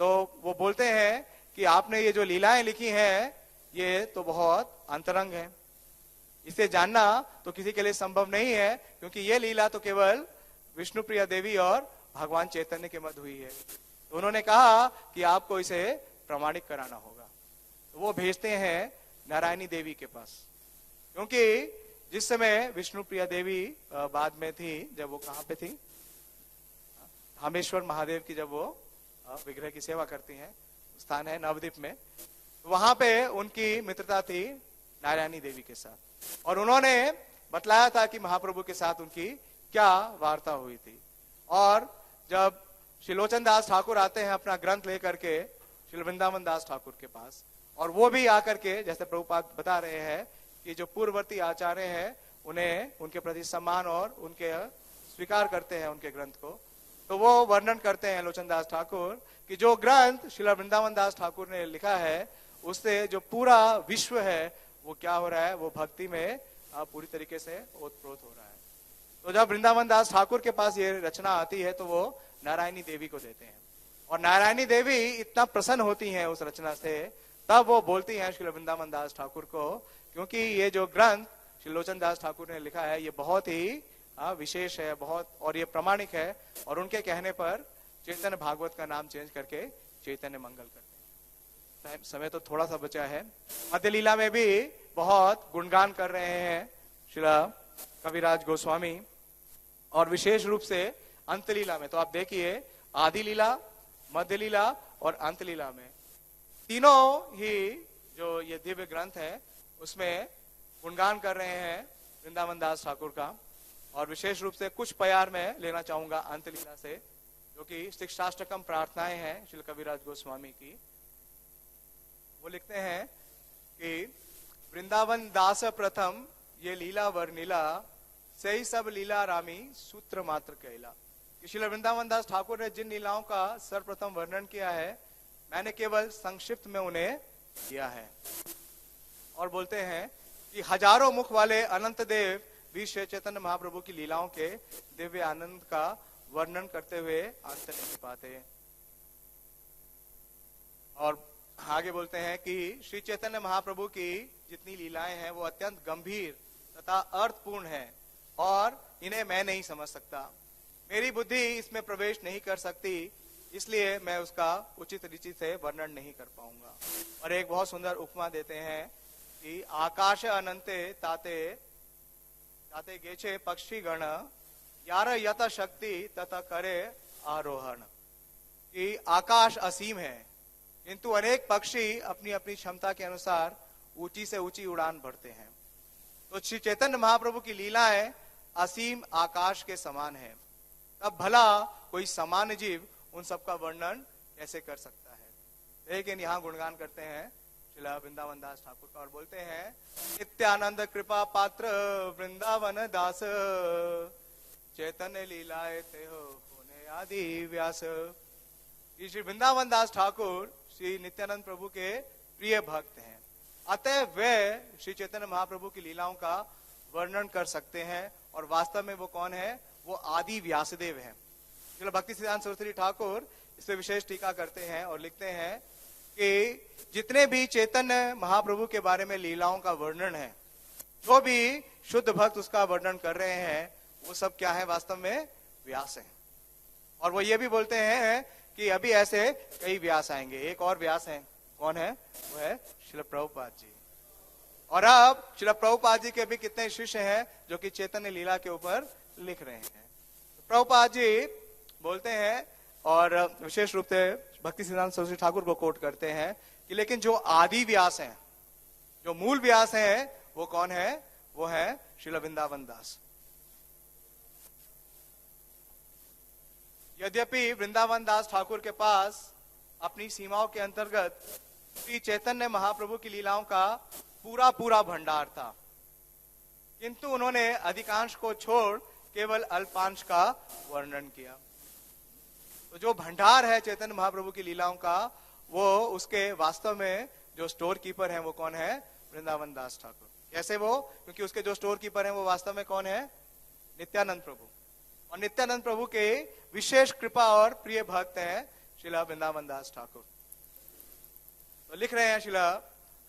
तो वो बोलते हैं कि आपने ये जो लीलाएं लिखी हैं ये तो बहुत अंतरंग है, इसे जानना तो किसी के लिए संभव नहीं है, क्योंकि ये लीला तो केवल विष्णुप्रिया देवी और भगवान चैतन्य के मध्य हुई है। तो उन्होंने कहा कि आपको इसे प्रमाणित कराना होगा। तो वो भेजते हैं नारायणी देवी के पास, क्योंकि जिस समय विष्णुप्रिया देवी बाद में थी, जब वो कहाँ पे थी, धामेश्वर महादेव की जब वो विग्रह की सेवा करती हैं, स्थान है नवद्वीप में, तो वहां पे उनकी मित्रता थी नारायणी देवी के साथ, और उन्होंने बतलाया था कि महाप्रभु के साथ उनकी क्या वार्ता हुई थी। और जब श्री लोचन दास ठाकुर आते हैं अपना ग्रंथ लेकर के श्री वृंदावन दास ठाकुर के पास, और वो भी आकर के जैसे प्रभुपाद बता रहे हैं कि जो पूर्ववर्ती आचार्य हैं उन्हें उनके प्रति सम्मान और उनके स्वीकार करते हैं उनके ग्रंथ को। तो वो वर्णन करते हैं लोचन दास ठाकुर कि जो ग्रंथ श्री वृंदावन दास ठाकुर ने लिखा है उससे जो पूरा विश्व है वो क्या हो रहा है, वो भक्ति में पूरी तरीके से ओतप्रोत हो रहा है। तो जब वृंदावन दास ठाकुर के पास ये रचना आती है तो वो नारायणी देवी को देते हैं, और नारायणी देवी इतना प्रसन्न होती हैं उस रचना से, तब वो बोलती हैं श्री वृंदावन दास ठाकुर को, क्योंकि ये जो ग्रंथ श्री लोचन दास ठाकुर ने लिखा है ये बहुत ही विशेष है, बहुत, और ये प्रमाणिक है, और उनके कहने पर चैतन्य भागवत का नाम चेंज करके चैतन्य मंगल करते हैं। समय तो थोड़ा सा बचा है। मध्य लीला में भी बहुत गुणगान कर रहे हैं श्रीला कविराज गोस्वामी, और विशेष रूप से अंत लीला में तो आप देखिए, आदि लीला, मध्य लीला और अंत लीला में तीनों ही जो ये दिव्य ग्रंथ है उसमें गुणगान कर रहे हैं वृंदावन दास ठाकुर का। और विशेष रूप से कुछ प्यार में लेना चाहूंगा अंत लीला से, जो कि शिक्षाष्टकम प्रार्थनाएं हैं श्री कविराज गोस्वामी की। वो लिखते हैं कि वृंदावन दास प्रथम ये लीला वर्णिला, सही सब लीला रामी सूत्र मात्र कहला। श्री वृंदावन दास ठाकुर ने जिन लीलाओं का सर्वप्रथम वर्णन किया है, मैंने केवल संक्षिप्त में उन्हें किया है। और बोलते हैं कि हजारों मुख वाले अनंत देव भी श्री चैतन्य महाप्रभु की लीलाओं के दिव्य आनंद का वर्णन करते हुए अंत नहीं पाते। और आगे बोलते हैं कि श्री चैतन्य महाप्रभु की जितनी लीलाएं हैं वो अत्यंत गंभीर तथा अर्थपूर्ण है, और इन्हें मैं नहीं समझ सकता, मेरी बुद्धि इसमें प्रवेश नहीं कर सकती, इसलिए मैं उसका उचित रीति से वर्णन नहीं कर पाऊंगा। और एक बहुत सुंदर उपमा देते हैं कि आकाश अनंते ताते ताते गेचे पक्षी गण, यार यत शक्ति तथा करे आरोहण। कि आकाश असीम है, किंतु अनेक पक्षी अपनी अपनी क्षमता के अनुसार ऊंची से ऊंची उड़ान भरते हैं। तो श्री चैतन्य महाप्रभु की लीलाएं असीम आकाश के समान है, तब भला कोई सामान्य जीव उन सबका वर्णन कैसे कर सकता है। लेकिन यहाँ गुणगान करते हैं श्रीला वृंदावन दास ठाकुर का, और बोलते हैं नित्यानंद कृपा पात्र वृंदावन दास, चैतन्य लीलाए ते हो होने आदि व्यास। श्री वृंदावन दास ठाकुर श्री नित्यानंद प्रभु के प्रिय भक्त हैं, अतः वे श्री चैतन्य महाप्रभु की लीलाओं का वर्णन कर सकते हैं। और वास्तव में वो कौन है? वो आदि व्यासदेव हैं। श्रील भक्ति सिद्धांत सरस्वती ठाकुर इस पे विशेष टीका करते हैं और लिखते हैं कि जितने भी चैतन्य महाप्रभु के बारे में लीलाओं का वर्णन है, जो भी शुद्ध भक्त उसका वर्णन कर रहे हैं, वो सब क्या है? वास्तव में व्यास है। और वो ये भी बोलते हैं कि अभी ऐसे कई व्यास आएंगे। एक और व्यास है, कौन है? वो है श्रील प्रभुपाद जी। और अब श्रील प्रभुपाद जी के भी कितने शिष्य हैं जो कि चैतन्य लीला के ऊपर लिख रहे हैं। प्रभुपाद जी बोलते हैं, और विशेष रूप से भक्ति सिद्धांत सरस्वती ठाकुर को कोट करते हैं कि लेकिन जो आदि व्यास हैं, जो मूल व्यास हैं, वो कौन है? वो है श्रील वृंदावन दास। यद्यपि वृंदावन दास ठाकुर के पास अपनी सीमाओं के अंतर्गत श्री चैतन्य महाप्रभु की लीलाओं का पूरा पूरा भंडार था, किंतु उन्होंने अधिकांश को छोड़ केवल अल्पांश का वर्णन किया। तो जो भंडार है चैतन्य महाप्रभु की लीलाओं का, वो उसके वास्तव में जो स्टोर कीपर है वो कौन है? वृंदावन दास ठाकुर। कैसे वो? क्योंकि उसके जो स्टोर कीपर है वो वास्तव में कौन है? नित्यानंद प्रभु। और नित्यानंद प्रभु के विशेष कृपा और प्रिय भक्त हैं श्रीला वृंदावन दास ठाकुर। तो लिख रहे हैं श्रीला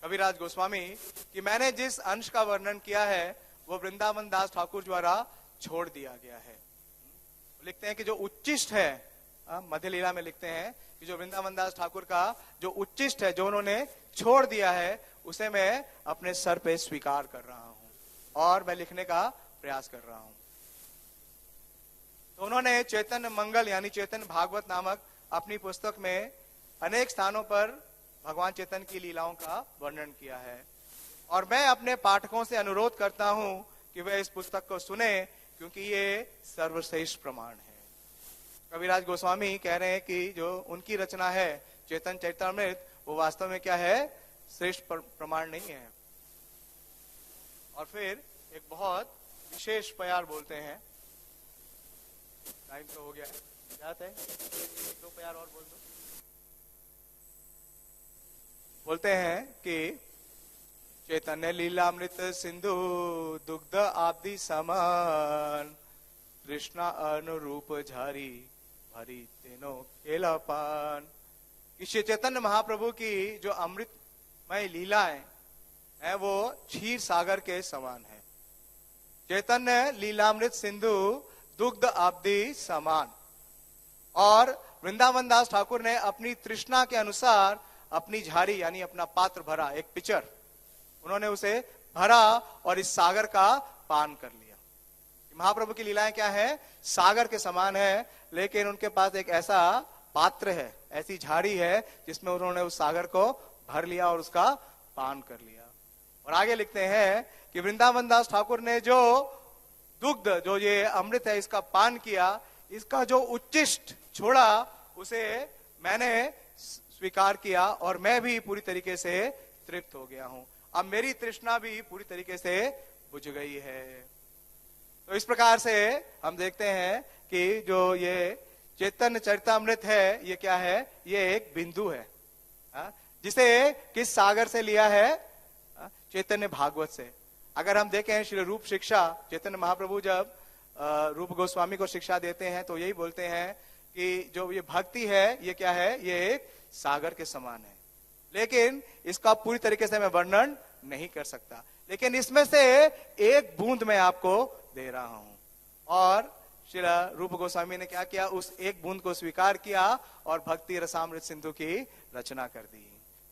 कविराज गोस्वामी कि मैंने जिस अंश का वर्णन किया है वो वृंदावन दास ठाकुर द्वारा छोड़ दिया गया है। लिखते हैं कि जो उच्चिष्ट है, मध्य लीला में लिखते हैं कि जो वृंदावन दास ठाकुर का जो उच्चिष्ट है, जो उन्होंने छोड़ दिया है, उसे मैं अपने सर पे स्वीकार कर रहा हूं और मैं लिखने का प्रयास कर रहा हूं। तो उन्होंने चैतन्य मंगल यानी चैतन्य भागवत नामक अपनी पुस्तक में अनेक स्थानों पर भगवान चैतन्य की लीलाओं का वर्णन किया है। और मैं अपने पाठकों से अनुरोध करता हूं कि वे इस पुस्तक को सुने, क्योंकि ये सर्वश्रेष्ठ प्रमाण है। कविराज गोस्वामी कह रहे हैं कि जो उनकी रचना है चैतन्य चरितामृत, वो वास्तव में क्या है? श्रेष्ठ प्रमाण नहीं है। और फिर एक बहुत विशेष प्यार बोलते हैं। टाइम तो हो गया है, याद है? एक दो प्यार और बोल दो। बोलते हैं कि चैतन्य लीलामृत सिंधु दुग्ध आब्दी समान, कृष्णा अनुरूप झारी भरी तेनो खेला पान। श्री चैतन्य महाप्रभु की जो अमृत लीलाएं है वो क्षीर सागर के समान है। चैतन्य लीलामृत सिंधु दुग्ध आब्दी समान। और वृंदावन दास ठाकुर ने अपनी तृष्णा के अनुसार अपनी झारी यानी अपना पात्र भरा, एक पिचर उन्होंने उसे भरा और इस सागर का पान कर लिया। महाप्रभु की लीलाएं क्या है? सागर के समान है, लेकिन उनके पास एक ऐसा पात्र है, ऐसी झाड़ी है जिसमें उन्होंने उस सागर को भर लिया और उसका पान कर लिया। और आगे लिखते हैं कि वृंदावन दास ठाकुर ने जो दुग्ध, जो ये अमृत है, इसका पान किया, इसका जो उच्चिष्ट छोड़ा उसे मैंने स्वीकार किया और मैं भी पूरी तरीके से तृप्त हो गया हूं। अब मेरी तृष्णा भी पूरी तरीके से बुझ गई है। तो इस प्रकार से हम देखते हैं कि जो ये चैतन्य चरितामृत है, ये क्या है? ये एक बिंदु है, जिसे किस सागर से लिया है? चैतन्य भागवत से। अगर हम देखें श्री रूप शिक्षा, चैतन्य महाप्रभु जब रूप गोस्वामी को शिक्षा देते हैं तो यही बोलते हैं कि जो ये भक्ति है, ये क्या है? ये एक सागर के समान है, लेकिन इसका पूरी तरीके से मैं वर्णन नहीं कर सकता, लेकिन इसमें से एक बूंद मैं आपको दे रहा हूं। और श्री रूप गोस्वामी ने क्या किया? उस एक बूंद को स्वीकार किया और भक्ति रसामृत सिंधु की रचना कर दी।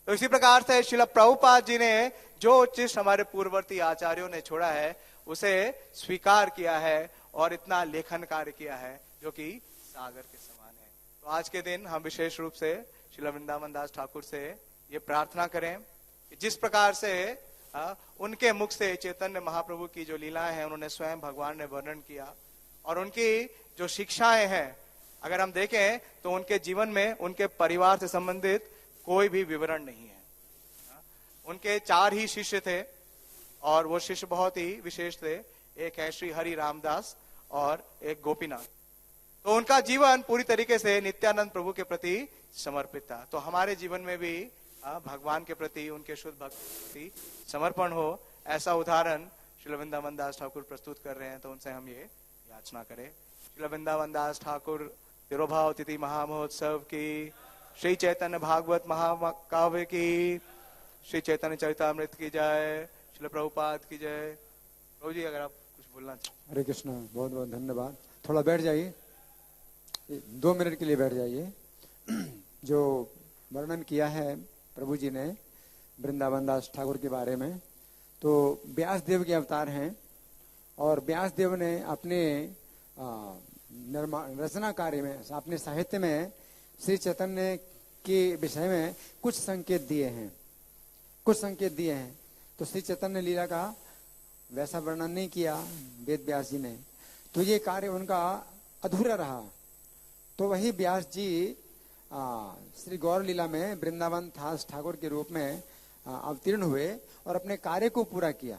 तो इसी प्रकार से श्रील प्रभुपाद जी ने जो उच्चिष्ट हमारे पूर्ववर्ती आचार्यों ने छोड़ा है उसे स्वीकार किया है और इतना लेखन कार्य किया है जो कि सागर के समान है। तो आज के दिन हम विशेष रूप से श्रील वृंदावन दास ठाकुर से ये प्रार्थना करें कि जिस प्रकार से उनके मुख से चैतन्य महाप्रभु की जो लीलाएं हैं उन्होंने स्वयं भगवान ने वर्णन किया, और उनकी जो शिक्षाएं हैं अगर हम देखें तो उनके जीवन में उनके परिवार से संबंधित कोई भी विवरण नहीं है। उनके 4 ही शिष्य थे और वो शिष्य बहुत ही विशेष थे। एक है श्री हरि रामदास और एक गोपीनाथ। तो उनका जीवन पूरी तरीके से नित्यानंद प्रभु के प्रति समर्पित था। तो हमारे जीवन में भी भगवान के प्रति, उनके शुद्ध भक्ति के प्रति समर्पण हो, ऐसा उदाहरण श्री वृंदावन दास ठाकुर प्रस्तुत कर रहे हैं। तो उनसे हम ये याचना करें। श्री वृंदावन दास ठाकुर तिरुभाव तिथि महामहोत्सव की, श्री चैतन्य भागवत महाकाव्य की, श्री चैतन्य चरितामृत की जय, श्री प्रभुपाद की जय। प्रभु जी अगर आप कुछ बोलना चाहें। हरे कृष्ण, बहुत बहुत धन्यवाद। थोड़ा बैठ जाइए, 2 मिनट के लिए बैठ जाइए। जो वर्णन किया है प्रभु जी ने वृंदावन दास ठाकुर के बारे में, तो व्यास देव के अवतार हैं और व्यास देव ने अपने रचना कार्य में, अपने साहित्य में श्री चैतन्य के विषय में कुछ संकेत दिए हैं। तो श्री चैतन्य लीला का वैसा वर्णन नहीं किया वेद व्यास जी ने, तो ये कार्य उनका अधूरा रहा। तो वही व्यास जी श्री गौर लीला में वृंदावन दास ठाकुर के रूप में अवतीर्ण हुए और अपने कार्य को पूरा किया।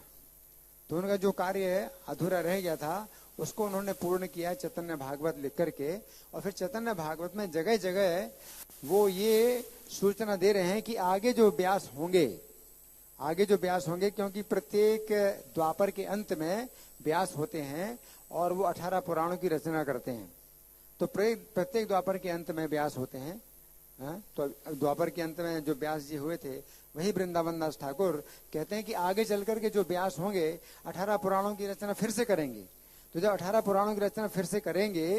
तो उनका जो कार्य अधूरा रह गया था उसको उन्होंने पूर्ण किया चैतन्य भागवत लिख करके। और फिर चैतन्य भागवत में जगह जगह वो ये सूचना दे रहे हैं कि आगे जो व्यास होंगे, क्योंकि प्रत्येक द्वापर के अंत में व्यास होते हैं और वो 18 पुराणों की रचना करते हैं। तो प्रत्येक द्वापर के अंत में व्यास होते हैं। तो द्वापर के अंत में जो व्यास जी हुए थे वही वृंदावन दास ठाकुर कहते हैं कि आगे चल करके जो व्यास होंगे 18 पुराणों की रचना फिर से करेंगे। तो जब 18 पुराणों की रचना फिर से करेंगे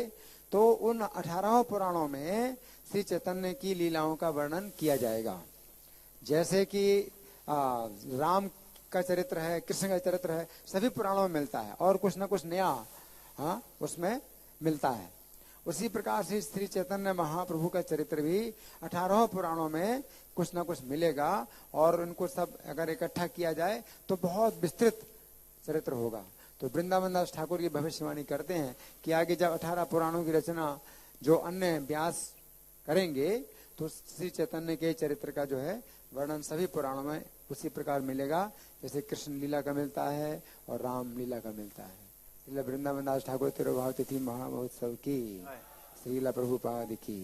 तो उन 18 पुराणों में श्री चैतन्य की लीलाओं का वर्णन किया जाएगा। जैसे कि राम का चरित्र है, कृष्ण का चरित्र है, सभी पुराणों में मिलता है और कुछ ना कुछ नया उसमें मिलता है। उसी प्रकार से श्री चैतन्य महाप्रभु का चरित्र भी 18 पुराणों में कुछ ना कुछ मिलेगा और उनको सब अगर इकट्ठा किया जाए तो बहुत विस्तृत चरित्र होगा। तो वृंदावन दास ठाकुर की भविष्यवाणी करते हैं कि आगे जब 18 पुराणों की रचना जो अन्य व्यास करेंगे तो श्री चैतन्य के चरित्र का जो है वर्णन सभी पुराणों में उसी प्रकार मिलेगा जैसे कृष्ण लीला का मिलता है और राम लीला का मिलता है। श्रील वृंदावन दास ठाकुर तिरुभाव तिथि महामहोत्सव की, श्रील प्रभुपाद की।